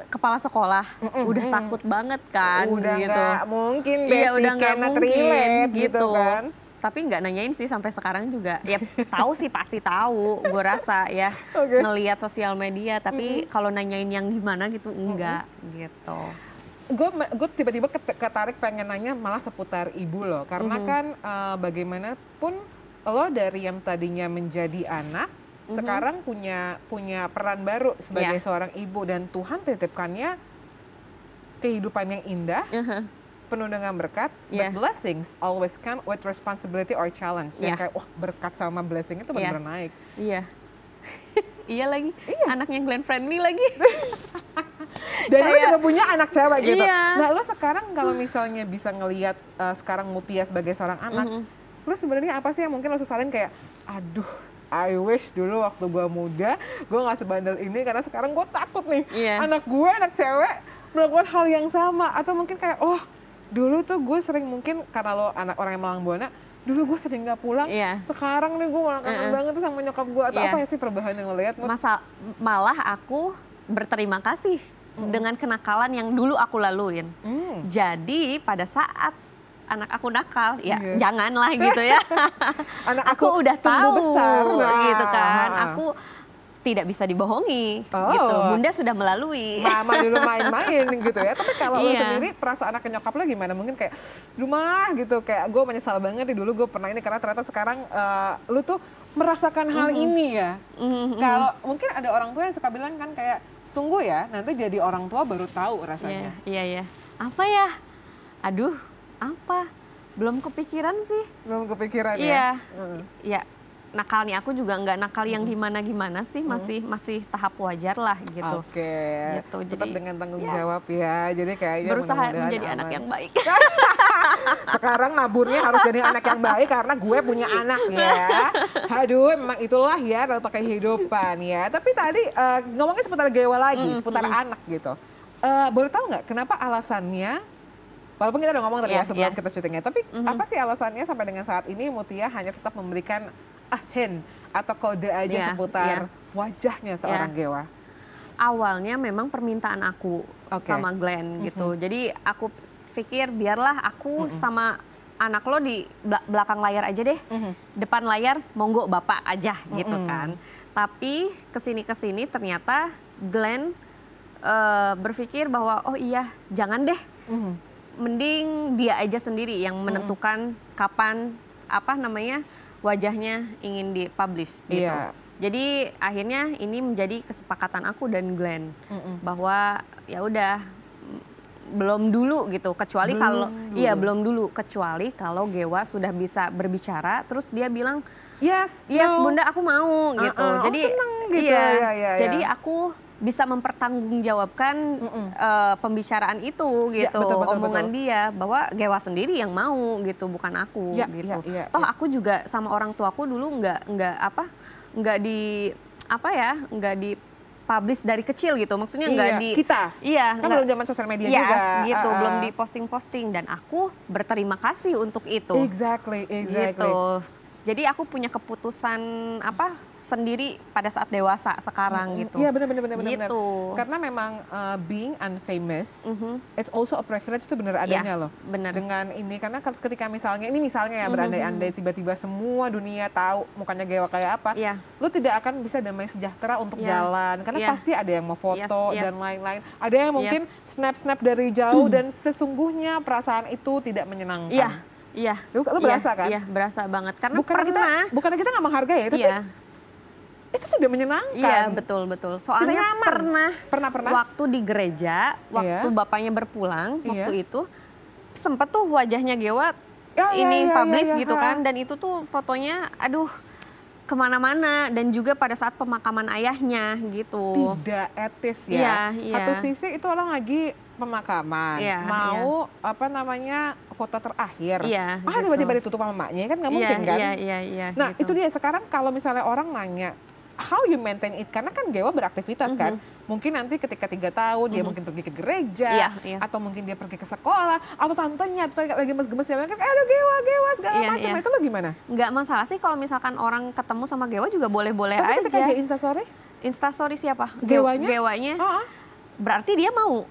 kepala sekolah, udah takut banget kan. Udah gitu. Gak mungkin, udah nggak mungkin gitu kan. Tapi nggak nanyain sih sampai sekarang juga. Ya tahu sih, pasti tahu. Gue rasa ya ngelihat sosial media. Tapi kalau nanyain yang gimana gitu enggak gitu. Gue tiba-tiba ketarik pengen nanya malah seputar ibu lo, karena kan bagaimanapun lo dari yang tadinya menjadi anak sekarang punya peran baru sebagai seorang ibu, dan Tuhan titipkannya kehidupan yang indah, penuh dengan berkat, but blessings always come with responsibility or challenge. Yang kayak wah berkat sama blessing itu benar-benar naik. Iya lagi, anaknya Glenn Friendly lagi. Dan lo juga punya anak cewek gitu. Nah lo sekarang kalau misalnya bisa ngelihat sekarang Mutia sebagai seorang anak, lo sebenarnya apa sih yang mungkin lo sesalin kayak, aduh I wish dulu waktu gue muda, gue nggak sebandel ini karena sekarang gue takut nih anak gue, anak cewek melakukan hal yang sama. Atau mungkin kayak, oh dulu tuh gue sering mungkin karena lo anak orang yang Malang Buana, dulu gue sering nggak pulang, sekarang nih gue malah kangen banget tuh sama nyokap gue. Atau apa ya sih perubahan yang lo lihat? Malah aku berterima kasih dengan kenakalan yang dulu aku laluin. Jadi pada saat anak aku nakal, ya janganlah gitu ya. Anak aku udah tahu besar, gitu kan. Aku tidak bisa dibohongi gitu. Bunda sudah melalui. Mama dulu main-main gitu ya. Tapi kalau lo sendiri perasaan anak nyokap lo gimana? Mungkin kayak rumah gitu, kayak gue menyesal banget nih dulu gue pernah ini karena ternyata sekarang lo tuh merasakan hal ini ya. Kalau mungkin ada orang tua yang suka bilang kan kayak tunggu ya, nanti jadi orang tua baru tahu rasanya. Iya. Apa ya? Aduh, apa? Belum kepikiran sih. Belum kepikiran ya? Iya. Nakalnya aku juga nggak nakal yang gimana-gimana sih, masih tahap wajar lah gitu. Oke. Gitu. Tetap dengan tanggung jawab ya. Jadi kayaknya berusaha menjadi anak yang baik. Sekarang naburnya harus jadi anak yang baik karena gue punya anak ya. Aduh, memang itulah ya dalam pakai kehidupan ya. Tapi tadi ngomongin seputar Gewa lagi, seputar anak gitu. Boleh tahu nggak kenapa alasannya? Walaupun kita udah ngomong tadi ya sebelum kita syutingnya, tapi apa sih alasannya sampai dengan saat ini Mutia hanya tetap memberikan hint atau kode aja seputar wajahnya seorang Gewa? Awalnya memang permintaan aku sama Glenn gitu. Jadi aku pikir biarlah aku sama anak lo di belakang layar aja deh. Depan layar monggo bapak aja gitu kan. Tapi kesini ternyata Glenn berpikir bahwa oh iya jangan deh. Mending dia aja sendiri yang menentukan kapan wajahnya ingin dipublish gitu. Jadi akhirnya ini menjadi kesepakatan aku dan Glenn bahwa ya udah belum dulu gitu, kecuali belum dulu kecuali kalau Gewa sudah bisa berbicara terus dia bilang yes Bunda aku mau gitu. Jadi gitu. Jadi aku bisa mempertanggungjawabkan pembicaraan itu gitu, omongan dia bahwa Gewa sendiri yang mau gitu, bukan aku gitu. Toh aku juga sama orang tuaku dulu nggak di publish dari kecil gitu, maksudnya nggak di kita. Kan belum zaman sosial media juga. Gitu, belum di posting dan aku berterima kasih untuk itu. Exactly. Gitu. Jadi aku punya keputusan sendiri pada saat dewasa sekarang gitu. Iya benar. Gitu. Karena memang being unfamous, it's also a privilege itu benar adanya loh. Benar. Dengan ini karena ketika misalnya ya berandai-andai tiba-tiba semua dunia tahu mukanya Gewa kayak apa, lu tidak akan bisa damai sejahtera untuk jalan karena pasti ada yang mau foto dan lain-lain. Ada yang mungkin snap dari jauh dan sesungguhnya perasaan itu tidak menyenangkan. Iya. Lu berasa kan? Iya, berasa banget. Karena bukannya kita nggak menghargai, tapi itu tidak menyenangkan. Iya, betul. Soalnya pernah waktu di gereja, waktu bapaknya berpulang, waktu itu sempet tuh wajahnya Gewa publish gitu kan, dan itu tuh fotonya, aduh, kemana-mana dan juga pada saat pemakaman ayahnya gitu. Tidak etis ya. Satu sisi itu orang lagi pemakaman, foto terakhir. Gitu. Tiba-tiba ditutup sama emaknya kan nggak mungkin kan? Nah gitu. itu dia sekarang kalau misalnya orang nanya how you maintain it, karena kan Gewa beraktivitas kan. Mungkin nanti ketika 3 tahun dia mungkin pergi ke gereja, atau mungkin dia pergi ke sekolah, atau tantenya lagi gemes-gemes ya kan, aduh Gewa segala macam. Itu lo gimana? Nggak masalah sih kalau misalkan orang ketemu sama Gewa juga boleh-boleh aja. Tapi ketika dia instastory? Instastory siapa? Gewanya? Berarti dia mau.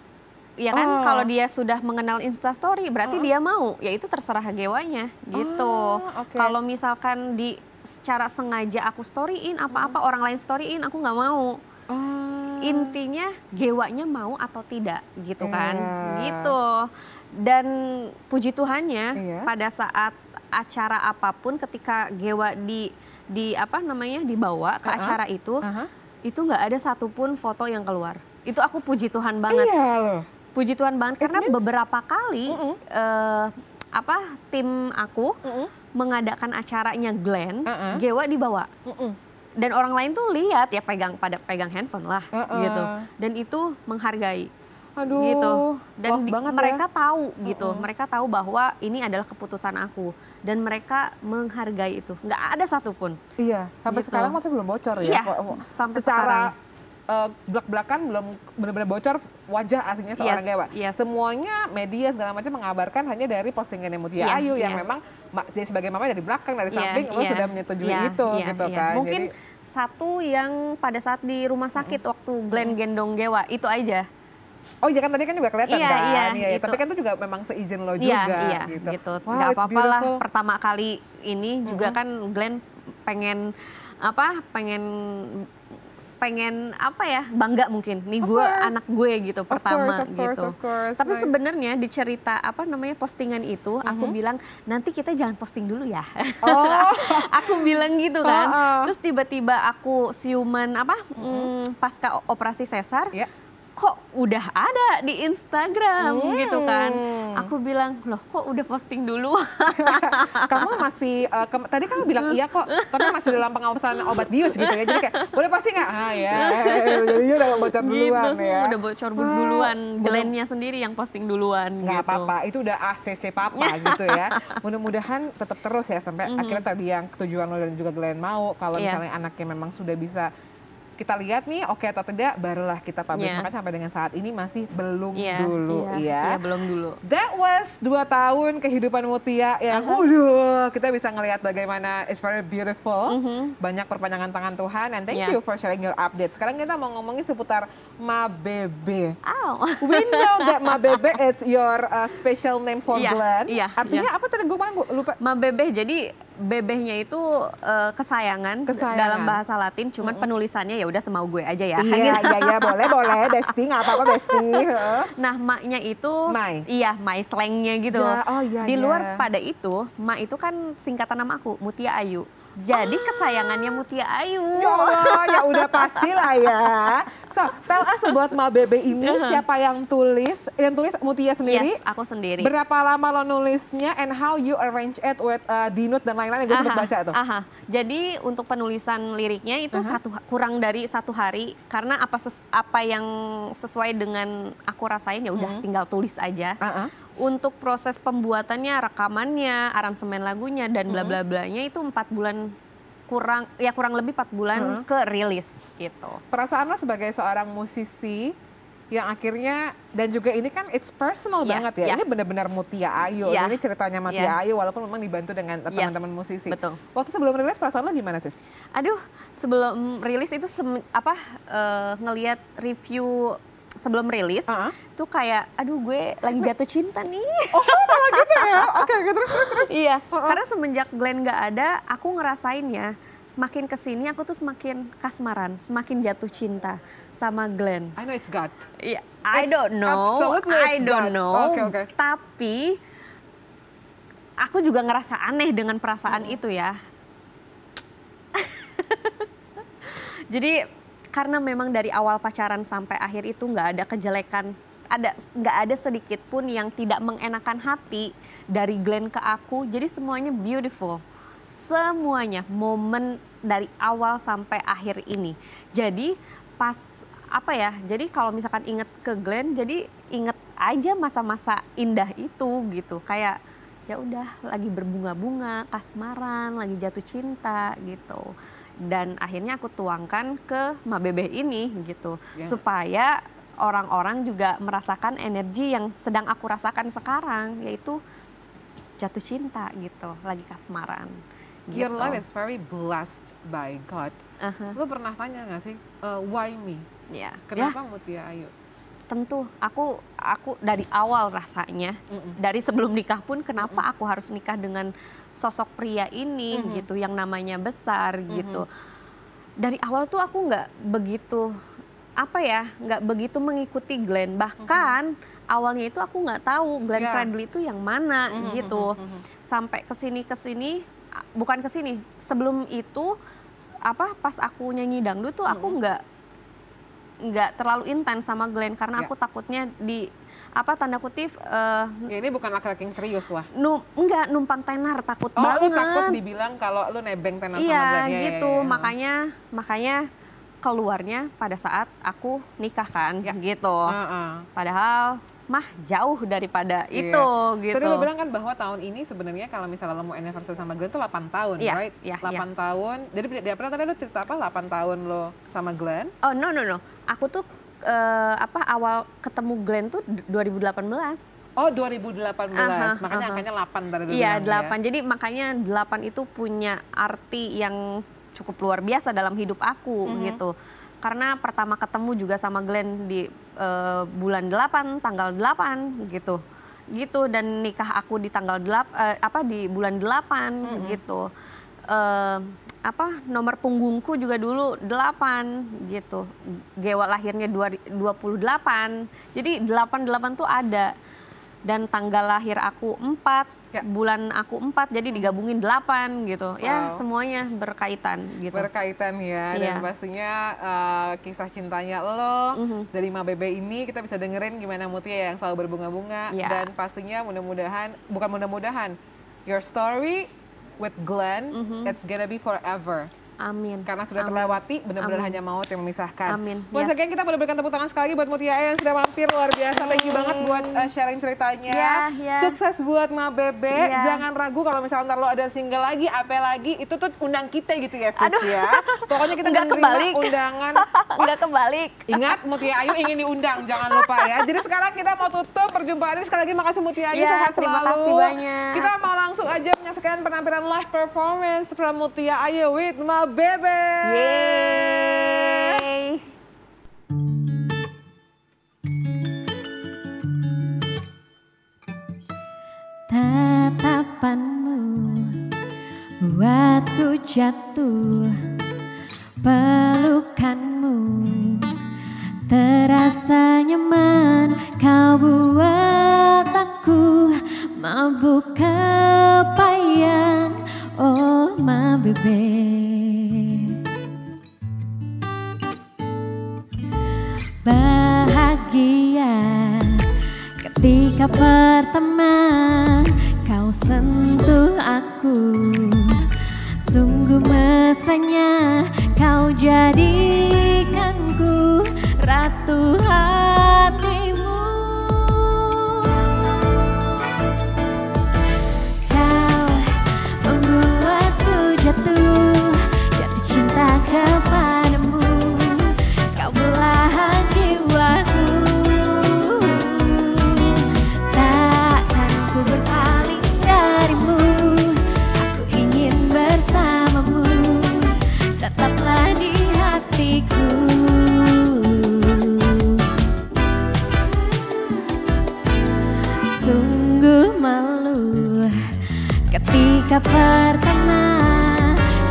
Ya kan, kalau dia sudah mengenal Instastory berarti dia mau, ya itu terserah Gewanya gitu. Kalau misalkan secara sengaja aku storyin apa-apa orang lain storyin, aku nggak mau. Intinya Gewanya mau atau tidak gitu kan, gitu. Dan puji Tuhannya pada saat acara apapun ketika Gewa dibawa ke acara itu nggak ada satupun foto yang keluar. Itu aku puji Tuhan banget. Iya loh. Puji Tuhan banget karena beberapa kali tim aku mengadakan acaranya Glenn, Gewa dibawa. Dan orang lain tuh lihat ya pegang handphone lah gitu. Dan itu menghargai. Aduh, gitu. Dan mereka tahu gitu, mereka tahu bahwa ini adalah keputusan aku dan mereka menghargai itu. Nggak ada satupun. Iya, sampai gitu. sekarang masih belum bocor ya. Iya, sampai secara sekarang. belak-belakan belum benar-benar bocor wajah aslinya seorang Gewa. Semuanya media segala macam mengabarkan hanya dari postingannya Mutia Ayu yang memang dia sebagai mama dari belakang, dari samping sudah menyetujui itu gitu kan. Mungkin satu yang pada saat di rumah sakit waktu Glenn gendong Gewa itu aja. Oh iya kan tadi kan juga kelihatan kan. Iya, tapi kan itu juga memang seizin lo juga gitu. Wow, gak apa-apa lah, pertama kali ini juga kan Glenn pengen bangga mungkin nih gue anak gue gitu pertama gitu. Tapi sebenarnya di cerita postingan itu aku bilang nanti kita jangan posting dulu ya. Aku bilang gitu kan. Terus tiba-tiba aku siuman pasca operasi sesar. Kok udah ada di Instagram gitu kan. Aku bilang, loh kok udah posting dulu? Kamu masih, tadi kamu bilang iya kok, tapi masih dalam pengawasan obat bius gitu ya. Jadi kayak, boleh posting nggak? Jadinya udah bocor duluan gitu, ya. Udah bocor duluan, Glenn-nya sendiri yang posting duluan nggak gitu. apa-apa, itu udah ACC papa gitu ya. Mudah-mudahan tetap terus ya, sampai akhirnya tadi yang tujuan lo dan juga Glenn mau, kalau misalnya anaknya memang sudah bisa kita lihat nih oke atau tidak barulah kita publish. Makanya sampai dengan saat ini masih belum dulu ya. Belum dulu. That was 2 tahun kehidupan Mutia yang kita bisa ngelihat bagaimana it's very beautiful. Banyak perpanjangan tangan Tuhan and thank you for sharing your update. Sekarang kita mau ngomongin seputar Ma Bebe. We know that Ma Bebe it's your special name for Glenn. Artinya apa tadi gue lupa. Ma Bebe jadi bebehnya itu kesayangan dalam bahasa Latin, cuman penulisannya ya udah semau gue aja ya. Iya, boleh, Besti, nggak apa-apa Besti. Nah, maknya itu, Mai slangnya gitu. Di luar pada itu, Ma itu kan singkatan nama aku, Mutia Ayu. Jadi kesayangannya Mutia Ayu. Ya udah pastilah ya. So, tell us about Ma Bebe ini, siapa yang tulis? Yang tulis Mutia sendiri? Yes, aku sendiri. Berapa lama lo nulisnya and how you arrange it with Dinut dan lain-lain? Gue sempat baca tuh. Jadi untuk penulisan liriknya itu kurang dari 1 hari, karena apa yang sesuai dengan aku rasain ya udah tinggal tulis aja. Untuk proses pembuatannya, rekamannya, aransemen lagunya dan bla bla blanya itu 4 bulan kurang lebih 4 bulan ke rilis gitu. Perasaan lo sebagai seorang musisi yang akhirnya dan juga ini kan it's personal banget ya. Ini benar-benar Mutia Ayu. Ini ceritanya Mutia Ayu walaupun memang dibantu dengan teman-teman musisi. Betul. Waktu sebelum rilis perasaan lo gimana, Sis? Aduh, sebelum rilis itu ngelihat review sebelum rilis tuh kayak aduh gue lagi jatuh cinta nih. Malah gitu ya. Oke, terus. Iya, karena semenjak Glenn nggak ada, aku ngerasainnya makin kesini aku tuh semakin kasmaran, semakin jatuh cinta sama Glenn. I know it's God. Iya, I don't know. Okay. Tapi aku juga ngerasa aneh dengan perasaan itu ya. Jadi karena memang dari awal pacaran sampai akhir itu nggak ada kejelekan, nggak ada sedikit pun yang tidak mengenakan hati dari Glenn ke aku. Jadi semuanya beautiful, semuanya momen dari awal sampai akhir ini. Jadi jadi kalau misalkan inget ke Glenn, jadi inget aja masa-masa indah itu gitu. Kayak ya udah lagi berbunga-bunga, kasmaran, lagi jatuh cinta gitu. Dan akhirnya aku tuangkan ke Ma Bebe ini gitu, supaya orang-orang juga merasakan energi yang sedang aku rasakan sekarang, yaitu jatuh cinta gitu, lagi kasmaran. Gitu. Your life is very blessed by God. Lo pernah tanya nggak sih, why me? Kenapa Mutia Ayu? Tentu, aku dari awal rasanya, dari sebelum nikah pun kenapa aku harus nikah dengan sosok pria ini gitu, yang namanya besar gitu. Dari awal tuh aku nggak begitu mengikuti Glenn. Bahkan awalnya itu aku nggak tahu Glenn Fredly itu yang mana gitu. Sampai kesini, bukan kesini. Sebelum itu pas aku nyanyi dangdut tuh aku nggak terlalu intens sama Glenn karena aku takutnya tanda kutip ini bukan laki-laki yang serius lah. Enggak, numpang tenar, takut banget. Lu takut dibilang kalau lu nebeng tenar sama Glenn. Iya gitu. Makanya keluarnya pada saat aku nikah kan, gitu. Padahal mah jauh daripada itu gitu. Tadi lo bilang kan bahwa tahun ini sebenarnya kalau misalnya lo mau anniversary sama Glenn tuh 8 tahun, right? 8 tahun. Jadi pernah tadi lo cerita apa 8 tahun lo sama Glenn? Oh no. Aku tuh awal ketemu Glenn tuh 2018. Oh 2018, makanya angkanya 8 tadi lo Iya, bilang 8. Jadi makanya 8 itu punya arti yang cukup luar biasa dalam hidup aku gitu. Karena pertama ketemu juga sama Glenn di bulan 8, tanggal 8 gitu. Dan nikah aku di tanggal di bulan 8 gitu. Nomor punggungku juga dulu 8 gitu. Gewa lahirnya 28. Jadi 88 tuh ada. Dan tanggal lahir aku 4, bulan aku 4, jadi digabungin 8 gitu. Ya semuanya berkaitan gitu. Berkaitan ya, dan pastinya kisah cintanya lo dari Ma Bebe ini kita bisa dengerin gimana Mutia yang selalu berbunga-bunga. Dan pastinya mudah-mudahan, your story with Glenn, it's gonna be forever. Amin. Karena sudah terlewati, benar-benar hanya maut yang memisahkan. Amin. Once again kita boleh berikan tepuk tangan sekali lagi buat Mutia yang sudah mampir, luar biasa. Thank you banget buat sharing ceritanya. Sukses buat Ma Bebe. Jangan ragu kalau misalnya ntar lo ada single lagi, apa lagi, itu tuh undang kita gitu ya sis ya. Pokoknya kita menerima undangan. Nggak kebalik. Ingat Mutia Ayu ingin diundang, jangan lupa ya. Jadi sekarang kita mau tutup perjumpaan ini. Sekali lagi makasih Mutia Ayu, sehat selalu. Terima kasih banyak. Kita mau langsung aja menyaksikan penampilan live performance from Mutia Ayu with Ma Bebe. Yeay. Tatapanmu buatku jatuh, pelukanmu terasa nyaman, kau buat aku mabuk kepayang, oh Ma Bebe. Bahagia ketika pertama kau sentuh aku, sungguh mesranya kau jadikanku ratu hatimu. Kau membuatku jatuh cinta kepadamu, kau belahan jiwaku. Takkan ku berpaling darimu, aku ingin bersamamu, tetaplah di hatiku. Sungguh malu ketika pertama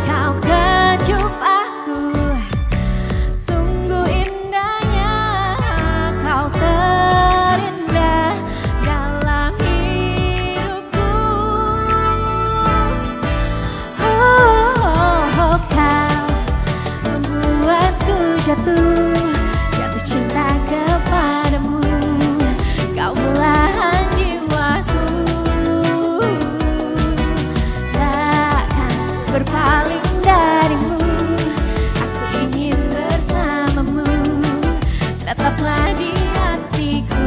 kau kecup aku, sungguh indahnya kau terindah dalam hidupku. Oh, kau membuatku jatuh cinta kepadamu, kau belahan jiwaku. Takkan berpaling darimu, aku ingin bersamamu, tetaplah di hatiku.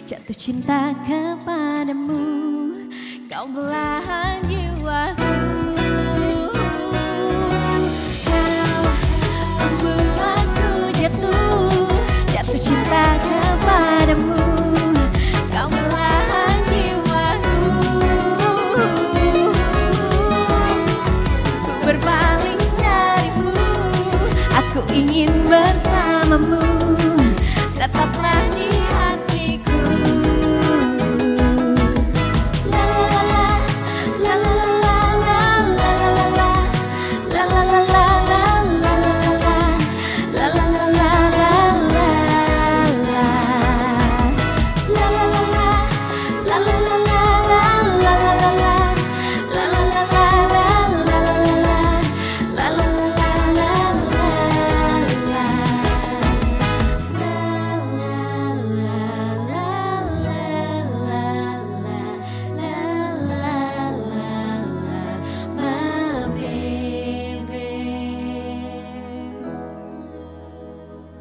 Jatuh cinta kepadamu, kau belahan jiwaku. Kau membuatku jatuh cinta kepadamu, Ku ingin bersamamu, tetaplah